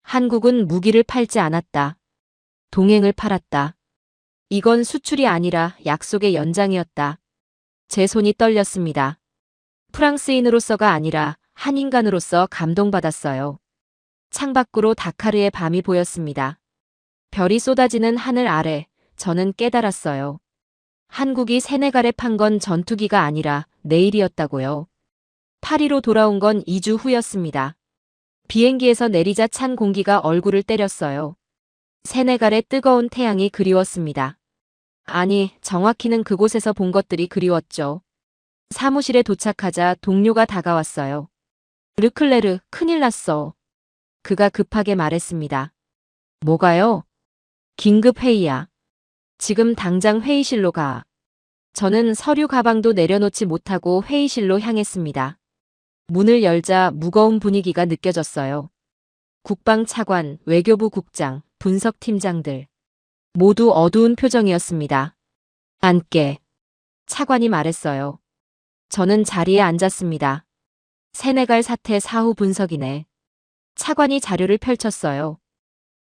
한국은 무기를 팔지 않았다. 동행을 팔았다. 이건 수출이 아니라 약속의 연장이었다. 제 손이 떨렸습니다. 프랑스인으로서가 아니라 한 인간으로서 감동받았어요. 창밖으로 다카르의 밤이 보였습니다. 별이 쏟아지는 하늘 아래 저는 깨달았어요. 한국이 세네갈에 판 건 전투기가 아니라 내일이었다고요. 파리로 돌아온 건 2주 후였습니다. 비행기에서 내리자 찬 공기가 얼굴을 때렸어요. 세네갈의 뜨거운 태양이 그리웠습니다. 아니, 정확히는 그곳에서 본 것들이 그리웠죠. 사무실에 도착하자 동료가 다가왔어요. 르클레르, 큰일 났어. 그가 급하게 말했습니다. 뭐가요? 긴급 회의야. 지금 당장 회의실로 가. 저는 서류 가방도 내려놓지 못하고 회의실로 향했습니다. 문을 열자 무거운 분위기가 느껴졌어요. 국방차관, 외교부 국장, 분석팀장들. 모두 어두운 표정이었습니다. 앉게. 차관이 말했어요. 저는 자리에 앉았습니다. 세네갈 사태 사후 분석이네. 차관이 자료를 펼쳤어요.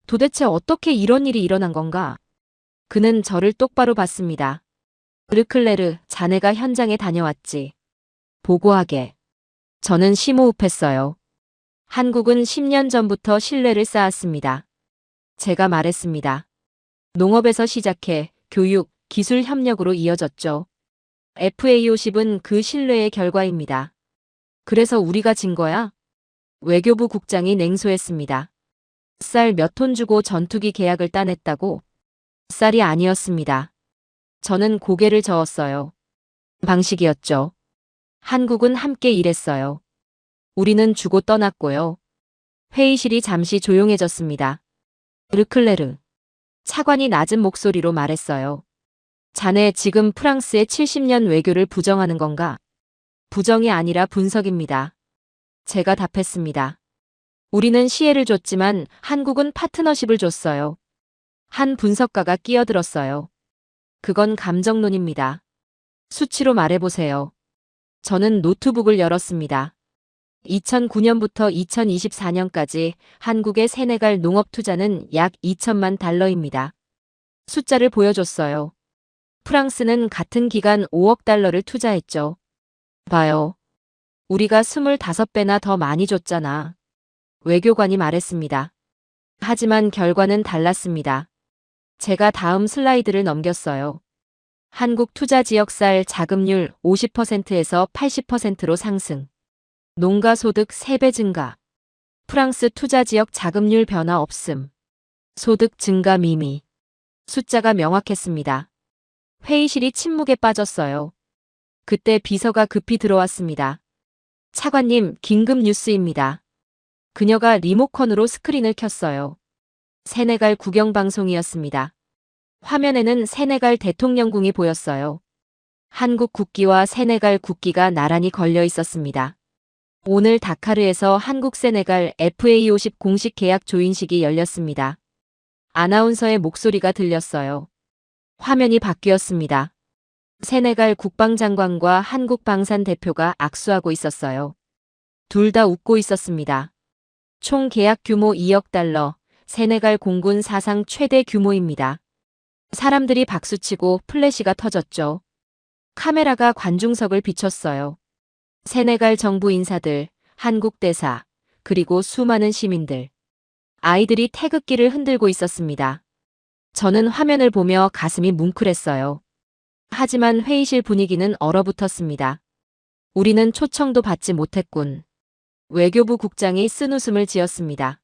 도대체 어떻게 이런 일이 일어난 건가? 그는 저를 똑바로 봤습니다. 르클레르, 자네가 현장에 다녀왔지. 보고하게. 저는 심호흡했어요. 한국은 10년 전부터 신뢰를 쌓았습니다. 제가 말했습니다. 농업에서 시작해 교육, 기술 협력으로 이어졌죠. FA50은 그 신뢰의 결과입니다. 그래서 우리가 진 거야? 외교부 국장이 냉소했습니다. 쌀 몇 톤 주고 전투기 계약을 따냈다고? 쌀이 아니었습니다. 저는 고개를 저었어요. 방식이었죠. 한국은 함께 일했어요. 우리는 주고 떠났고요. 회의실이 잠시 조용해졌습니다. 르클레르. 차관이 낮은 목소리로 말했어요. 자네 지금 프랑스의 70년 외교를 부정하는 건가? 부정이 아니라 분석입니다. 제가 답했습니다. 우리는 시혜를 줬지만 한국은 파트너십을 줬어요. 한 분석가가 끼어들었어요. 그건 감정론입니다. 수치로 말해보세요. 저는 노트북을 열었습니다. 2009년부터 2024년까지 한국의 세네갈 농업 투자는 약 2천만 달러입니다. 숫자를 보여줬어요. 프랑스는 같은 기간 5억 달러를 투자했죠. 봐요. 우리가 25배나 더 많이 줬잖아. 외교관이 말했습니다. 하지만 결과는 달랐습니다. 제가 다음 슬라이드를 넘겼어요. 한국 투자 지역 쌀 자급률 50%에서 80%로 상승. 농가 소득 3배 증가. 프랑스 투자 지역 자급률 변화 없음. 소득 증가 미미. 숫자가 명확했습니다. 회의실이 침묵에 빠졌어요. 그때 비서가 급히 들어왔습니다. 차관님, 긴급 뉴스입니다. 그녀가 리모컨으로 스크린을 켰어요. 세네갈 국영방송이었습니다. 화면에는 세네갈 대통령궁이 보였어요. 한국 국기와 세네갈 국기가 나란히 걸려 있었습니다. 오늘 다카르에서 한국 세네갈 FA50 공식 계약 조인식이 열렸습니다. 아나운서의 목소리가 들렸어요. 화면이 바뀌었습니다. 세네갈 국방장관과 한국 방산 대표가 악수하고 있었어요. 둘 다 웃고 있었습니다. 총 계약 규모 2억 달러, 세네갈 공군 사상 최대 규모입니다. 사람들이 박수치고 플래시가 터졌죠. 카메라가 관중석을 비췄어요. 세네갈 정부 인사들, 한국 대사, 그리고 수많은 시민들. 아이들이 태극기를 흔들고 있었습니다. 저는 화면을 보며 가슴이 뭉클했어요. 하지만 회의실 분위기는 얼어붙었습니다. 우리는 초청도 받지 못했군. 외교부 국장이 쓴웃음을 지었습니다.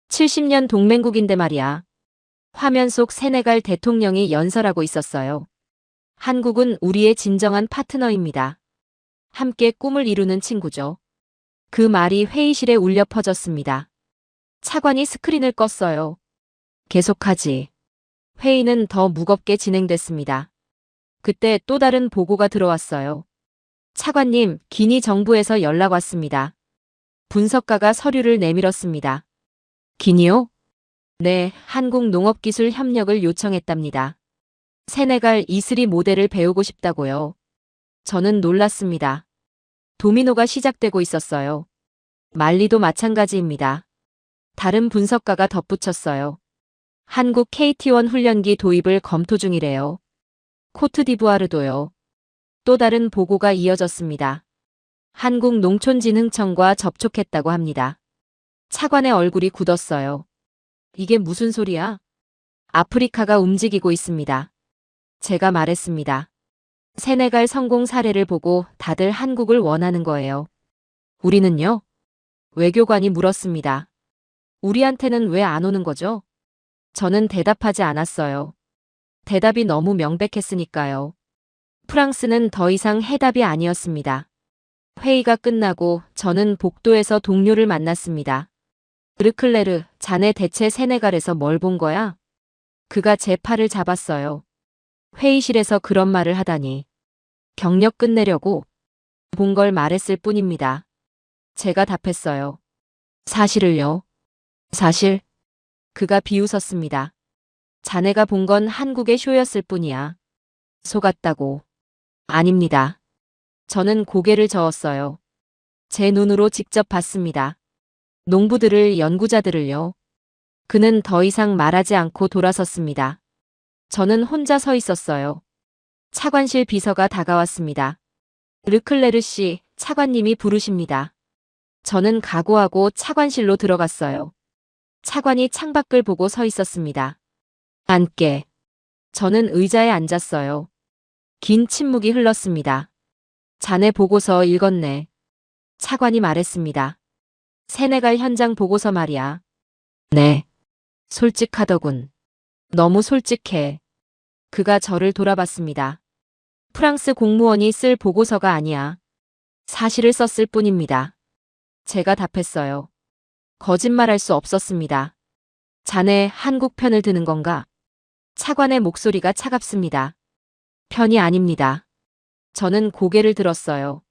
70년 동맹국인데 말이야. 화면 속 세네갈 대통령이 연설하고 있었어요. 한국은 우리의 진정한 파트너입니다. 함께 꿈을 이루는 친구죠. 그 말이 회의실에 울려 퍼졌습니다. 차관이 스크린을 껐어요. 계속하지. 회의는 더 무겁게 진행됐습니다. 그때 또 다른 보고가 들어왔어요. 차관님, 기니 정부에서 연락 왔습니다. 분석가가 서류를 내밀었습니다. 기니요? 네, 한국농업기술 협력을 요청했답니다. 세네갈 이슬이 모델을 배우고 싶다고요. 저는 놀랐습니다. 도미노가 시작되고 있었어요. 말리도 마찬가지입니다. 다른 분석가가 덧붙였어요. 한국 KT1 훈련기 도입을 검토 중이래요. 코트디부아르도요. 또 다른 보고가 이어졌습니다. 한국농촌진흥청과 접촉했다고 합니다. 차관의 얼굴이 굳었어요. 이게 무슨 소리야? 아프리카가 움직이고 있습니다. 제가 말했습니다. 세네갈 성공 사례를 보고 다들 한국을 원하는 거예요. 우리는요? 외교관이 물었습니다. 우리한테는 왜 안 오는 거죠? 저는 대답하지 않았어요. 대답이 너무 명백했으니까요. 프랑스는 더 이상 해답이 아니었습니다. 회의가 끝나고 저는 복도에서 동료를 만났습니다. 르클레르, 자네 대체 세네갈에서 뭘 본 거야? 그가 제 팔을 잡았어요. 회의실에서 그런 말을 하다니. 경력 끝내려고 본 걸 말했을 뿐입니다. 제가 답했어요. 사실을요? 사실? 그가 비웃었습니다. 자네가 본 건 한국의 쇼였을 뿐이야. 속았다고. 아닙니다. 저는 고개를 저었어요. 제 눈으로 직접 봤습니다. 농부들을, 연구자들을요. 그는 더 이상 말하지 않고 돌아섰습니다. 저는 혼자 서 있었어요. 차관실 비서가 다가왔습니다. 르클레르 씨, 차관님이 부르십니다. 저는 각오하고 차관실로 들어갔어요. 차관이 창밖을 보고 서 있었습니다. 앉게. 저는 의자에 앉았어요. 긴 침묵이 흘렀습니다. 자네 보고서 읽었네. 차관이 말했습니다. 세네갈 현장 보고서 말이야. 네. 솔직하더군. 너무 솔직해. 그가 저를 돌아봤습니다. 프랑스 공무원이 쓸 보고서가 아니야. 사실을 썼을 뿐입니다. 제가 답했어요. 거짓말할 수 없었습니다. 자네 한국 편을 드는 건가? 차관의 목소리가 차갑습니다. 편이 아닙니다. 저는 고개를 들었어요.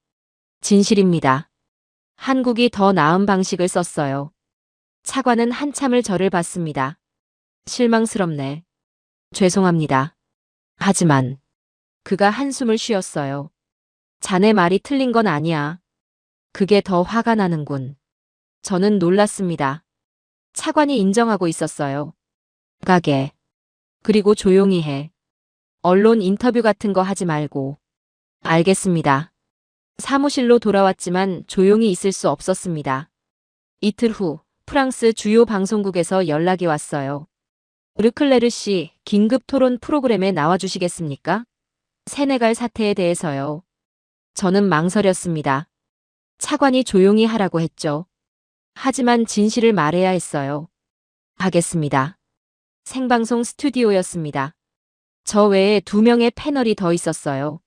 진실입니다. 한국이 더 나은 방식을 썼어요. 차관은 한참을 저를 봤습니다. 실망스럽네. 죄송합니다. 하지만 그가 한숨을 쉬었어요. 자네 말이 틀린 건 아니야. 그게 더 화가 나는군. 저는 놀랐습니다. 차관이 인정하고 있었어요. 가게. 그리고 조용히 해. 언론 인터뷰 같은 거 하지 말고. 알겠습니다. 사무실로 돌아왔지만 조용히 있을 수 없었습니다. 이틀 후 프랑스 주요 방송국에서 연락이 왔어요. 르클레르 씨, 긴급 토론 프로그램에 나와주시겠습니까? 세네갈 사태에 대해서요. 저는 망설였습니다. 차관이 조용히 하라고 했죠. 하지만 진실을 말해야 했어요. 하겠습니다. 생방송 스튜디오였습니다. 저 외에 2명의 패널이 더 있었어요.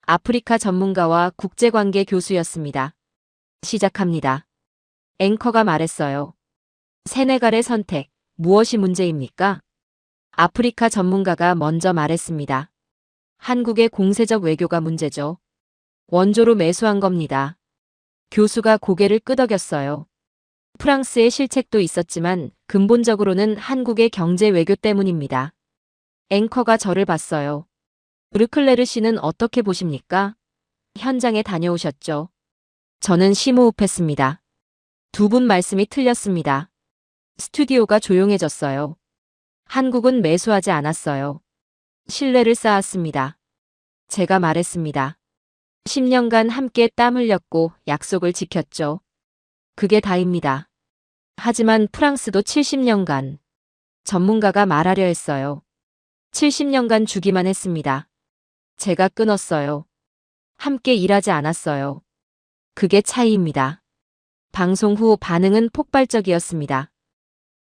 아프리카 전문가와 국제관계 교수였습니다. 시작합니다. 앵커가 말했어요. 세네갈의 선택, 무엇이 문제입니까? 아프리카 전문가가 먼저 말했습니다. 한국의 공세적 외교가 문제죠. 원조로 매수한 겁니다. 교수가 고개를 끄덕였어요. 프랑스의 실책도 있었지만 근본적으로는 한국의 경제 외교 때문입니다. 앵커가 저를 봤어요. 르클레르 씨는 어떻게 보십니까? 현장에 다녀오셨죠? 저는 심호흡했습니다. 두 분 말씀이 틀렸습니다. 스튜디오가 조용해졌어요. 한국은 매수하지 않았어요. 신뢰를 쌓았습니다. 제가 말했습니다. 10년간 함께 땀 흘렸고 약속을 지켰죠. 그게 다입니다. 하지만 프랑스도 70년간 전문가가 말하려 했어요. 70년간 주기만 했습니다. 제가 끊었어요. 함께 일하지 않았어요. 그게 차이입니다. 방송 후 반응은 폭발적이었습니다.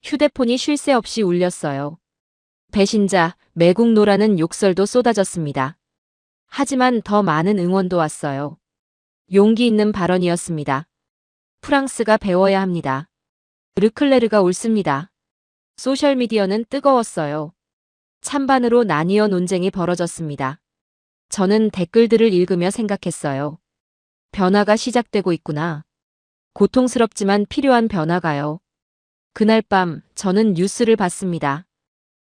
휴대폰이 쉴 새 없이 울렸어요. 배신자, 매국노라는 욕설도 쏟아졌습니다. 하지만 더 많은 응원도 왔어요. 용기 있는 발언이었습니다. 프랑스가 배워야 합니다. 르클레르가 옳습니다. 소셜미디어는 뜨거웠어요. 찬반으로 나뉘어 논쟁이 벌어졌습니다. 저는 댓글들을 읽으며 생각했어요. 변화가 시작되고 있구나. 고통스럽지만 필요한 변화가요. 그날 밤 저는 뉴스를 봤습니다.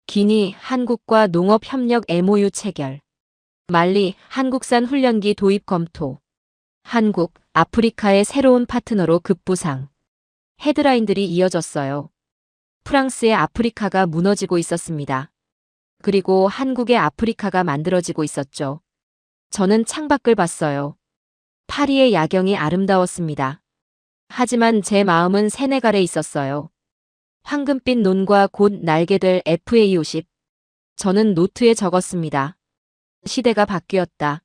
기니 한국과 농업협력 MOU 체결. 말리 한국산 훈련기 도입 검토. 한국, 아프리카의 새로운 파트너로 급부상. 헤드라인들이 이어졌어요. 프랑스의 아프리카가 무너지고 있었습니다. 그리고 한국의 아프리카가 만들어지고 있었죠. 저는 창밖을 봤어요. 파리의 야경이 아름다웠습니다. 하지만 제 마음은 세네갈에 있었어요. 황금빛 논과 곧 날게 될 FA50. 저는 노트에 적었습니다. 시대가 바뀌었다.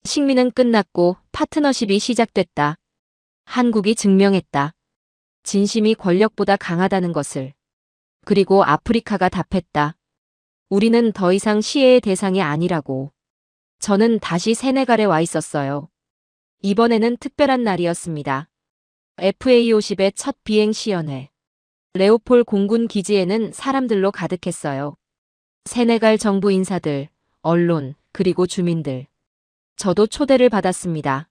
식민은 끝났고 파트너십이 시작됐다. 한국이 증명했다. 진심이 권력보다 강하다는 것을. 그리고 아프리카가 답했다. 우리는 더 이상 시혜의 대상이 아니라고. 저는 다시 세네갈에 와 있었어요. 이번에는 특별한 날이었습니다. FA50의 첫 비행 시연회. 레오폴 공군 기지에는 사람들로 가득했어요. 세네갈 정부 인사들, 언론, 그리고 주민들. 저도 초대를 받았습니다.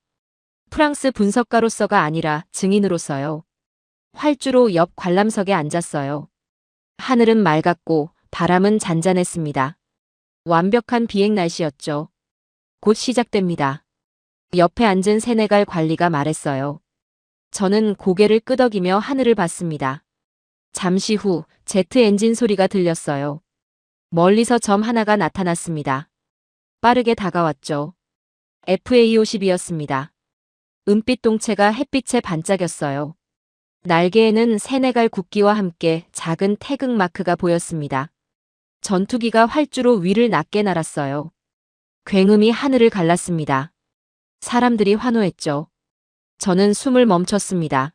프랑스 분석가로서가 아니라 증인으로서요. 활주로 옆 관람석에 앉았어요. 하늘은 맑았고 바람은 잔잔했습니다. 완벽한 비행 날씨였죠. 곧 시작됩니다. 옆에 앉은 세네갈 관리가 말했어요. 저는 고개를 끄덕이며 하늘을 봤습니다. 잠시 후 제트 엔진 소리가 들렸어요. 멀리서 점 하나가 나타났습니다. 빠르게 다가왔죠. FA50이었습니다. 은빛 동체가 햇빛에 반짝였어요. 날개에는 세네갈 국기와 함께 작은 태극 마크가 보였습니다. 전투기가 활주로 위를 낮게 날았어요. 굉음이 하늘을 갈랐습니다. 사람들이 환호했죠. 저는 숨을 멈췄습니다.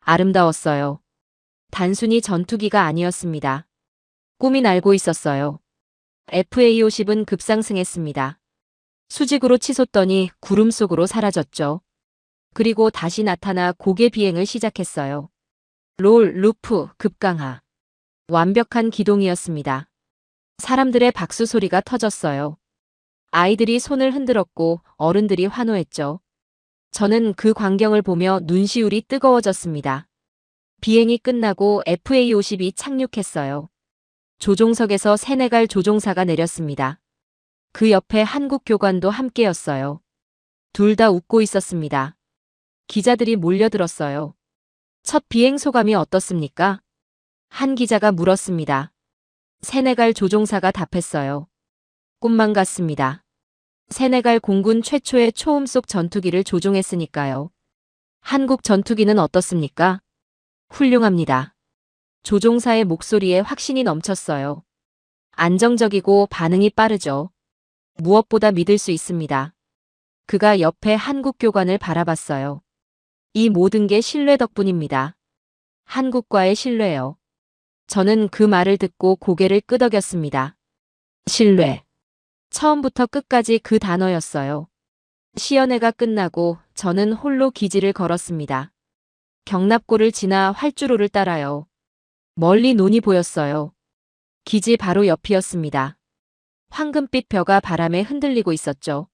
아름다웠어요. 단순히 전투기가 아니었습니다. 꿈이 날고 있었어요. FA50은 급상승했습니다. 수직으로 치솟더니 구름 속으로 사라졌죠. 그리고 다시 나타나 고개 비행을 시작했어요. 롤, 루프, 급강하. 완벽한 기동이었습니다. 사람들의 박수 소리가 터졌어요. 아이들이 손을 흔들었고 어른들이 환호했죠. 저는 그 광경을 보며 눈시울이 뜨거워졌습니다. 비행이 끝나고 FA50이 착륙했어요. 조종석에서 세네갈 조종사가 내렸습니다. 그 옆에 한국 교관도 함께였어요. 둘 다 웃고 있었습니다. 기자들이 몰려들었어요. 첫 비행 소감이 어떻습니까? 한 기자가 물었습니다. 세네갈 조종사가 답했어요. 꿈만 같습니다. 세네갈 공군 최초의 초음속 전투기를 조종했으니까요. 한국 전투기는 어떻습니까? 훌륭합니다. 조종사의 목소리에 확신이 넘쳤어요. 안정적이고 반응이 빠르죠. 무엇보다 믿을 수 있습니다. 그가 옆에 한국 교관을 바라봤어요. 이 모든 게 신뢰 덕분입니다. 한국과의 신뢰요. 저는 그 말을 듣고 고개를 끄덕였습니다. 신뢰. 처음부터 끝까지 그 단어였어요. 시연회가 끝나고 저는 홀로 기지를 걸었습니다. 경납고를 지나 활주로를 따라요. 멀리 논이 보였어요. 기지 바로 옆이었습니다. 황금빛 벼가 바람에 흔들리고 있었죠.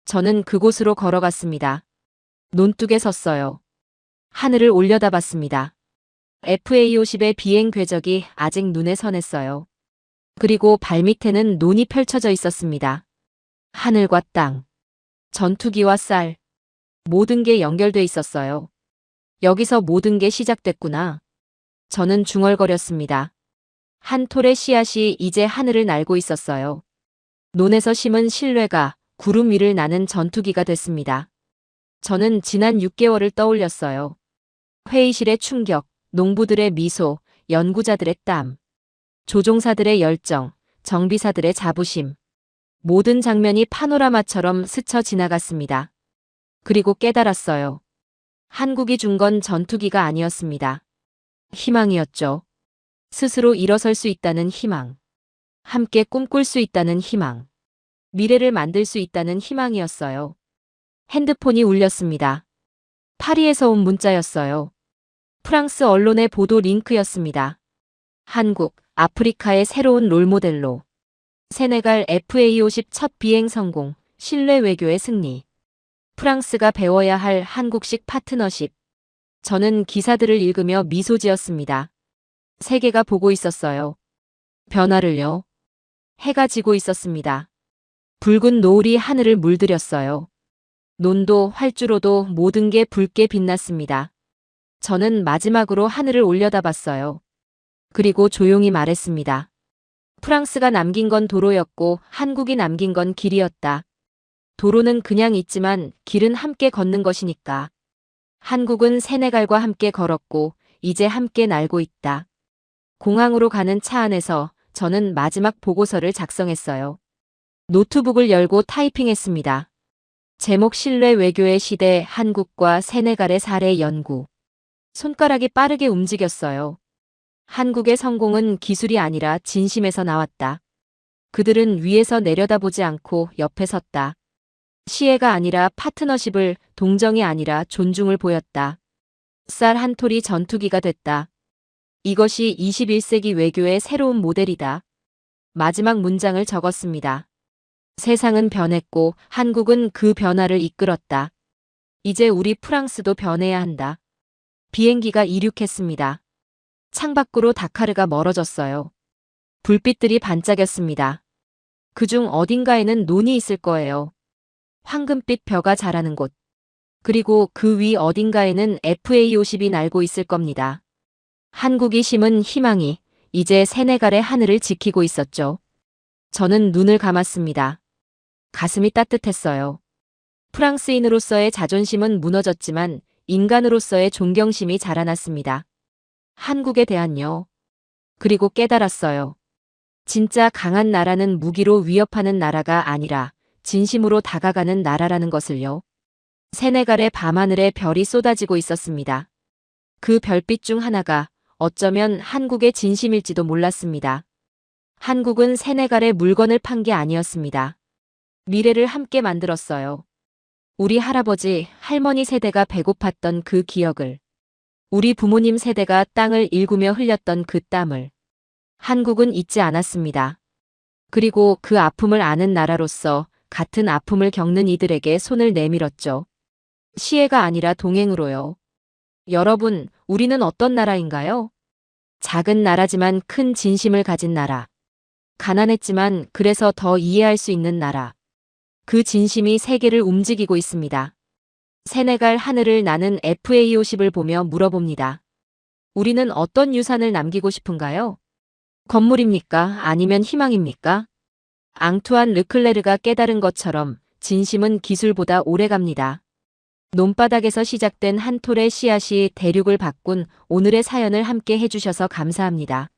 저는 그곳으로 걸어갔습니다. 논둑에 섰어요. 하늘을 올려다봤습니다. FA50의 비행 궤적이 아직 눈에 선했어요. 그리고 발밑에는 논이 펼쳐져 있었습니다. 하늘과 땅, 전투기와 쌀, 모든 게 연결돼 있었어요. 여기서 모든 게 시작됐구나. 저는 중얼거렸습니다. 한 톨의 씨앗이 이제 하늘을 날고 있었어요. 논에서 심은 신뢰가 구름 위를 나는 전투기가 됐습니다. 저는 지난 6개월을 떠올렸어요. 회의실의 충격, 농부들의 미소, 연구자들의 땀, 조종사들의 열정, 정비사들의 자부심. 모든 장면이 파노라마처럼 스쳐 지나갔습니다. 그리고 깨달았어요. 한국이 준 건 전투기가 아니었습니다. 희망이었죠. 스스로 일어설 수 있다는 희망. 함께 꿈꿀 수 있다는 희망. 미래를 만들 수 있다는 희망이었어요. 핸드폰이 울렸습니다. 파리에서 온 문자였어요. 프랑스 언론의 보도 링크였습니다. 한국, 아프리카의 새로운 롤모델로. 세네갈 FA50 첫 비행 성공, 신뢰 외교의 승리. 프랑스가 배워야 할 한국식 파트너십. 저는 기사들을 읽으며 미소 지었습니다. 세계가 보고 있었어요. 변화를요. 해가 지고 있었습니다. 붉은 노을이 하늘을 물들였어요. 논도 활주로도 모든 게 붉게 빛났습니다. 저는 마지막으로 하늘을 올려다봤어요. 그리고 조용히 말했습니다. 프랑스가 남긴 건 도로였고 한국이 남긴 건 길이었다. 도로는 그냥 있지만 길은 함께 걷는 것이니까. 한국은 세네갈과 함께 걸었고 이제 함께 날고 있다. 공항으로 가는 차 안에서 저는 마지막 보고서를 작성했어요. 노트북을 열고 타이핑했습니다. 제목 신뢰 외교의 시대 한국과 세네갈의 사례 연구. 손가락이 빠르게 움직였어요. 한국의 성공은 기술이 아니라 진심에서 나왔다. 그들은 위에서 내려다보지 않고 옆에 섰다. 시혜가 아니라 파트너십을, 동정이 아니라 존중을 보였다. 쌀 한 톨이 전투기가 됐다. 이것이 21세기 외교의 새로운 모델이다. 마지막 문장을 적었습니다. 세상은 변했고 한국은 그 변화를 이끌었다. 이제 우리 프랑스도 변해야 한다. 비행기가 이륙했습니다. 창밖으로 다카르가 멀어졌어요. 불빛들이 반짝였습니다. 그중 어딘가에는 논이 있을 거예요. 황금빛 벼가 자라는 곳. 그리고 그 위 어딘가에는 FA50이 날고 있을 겁니다. 한국이 심은 희망이 이제 세네갈의 하늘을 지키고 있었죠. 저는 눈을 감았습니다. 가슴이 따뜻했어요. 프랑스인으로서의 자존심은 무너졌지만 인간으로서의 존경심이 자라났습니다. 한국에 대한요. 그리고 깨달았어요. 진짜 강한 나라는 무기로 위협하는 나라가 아니라 진심으로 다가가는 나라라는 것을요. 세네갈의 밤하늘에 별이 쏟아지고 있었습니다. 그 별빛 중 하나가 어쩌면 한국의 진심일지도 몰랐습니다. 한국은 세네갈에 물건을 판 게 아니었습니다. 미래를 함께 만들었어요. 우리 할아버지, 할머니 세대가 배고팠던 그 기억을. 우리 부모님 세대가 땅을 일구며 흘렸던 그 땀을. 한국은 잊지 않았습니다. 그리고 그 아픔을 아는 나라로서 같은 아픔을 겪는 이들에게 손을 내밀었죠. 시혜가 아니라 동행으로요. 여러분, 우리는 어떤 나라인가요? 작은 나라지만 큰 진심을 가진 나라. 가난했지만 그래서 더 이해할 수 있는 나라. 그 진심이 세계를 움직이고 있습니다. 세네갈 하늘을 나는 FA50을 보며 물어봅니다. 우리는 어떤 유산을 남기고 싶은가요? 건물입니까? 아니면 희망입니까? 앙투안 르클레르가 깨달은 것처럼 진심은 기술보다 오래갑니다. 논바닥에서 시작된 한 톨의 씨앗이 대륙을 바꾼 오늘의 사연을 함께 해주셔서 감사합니다.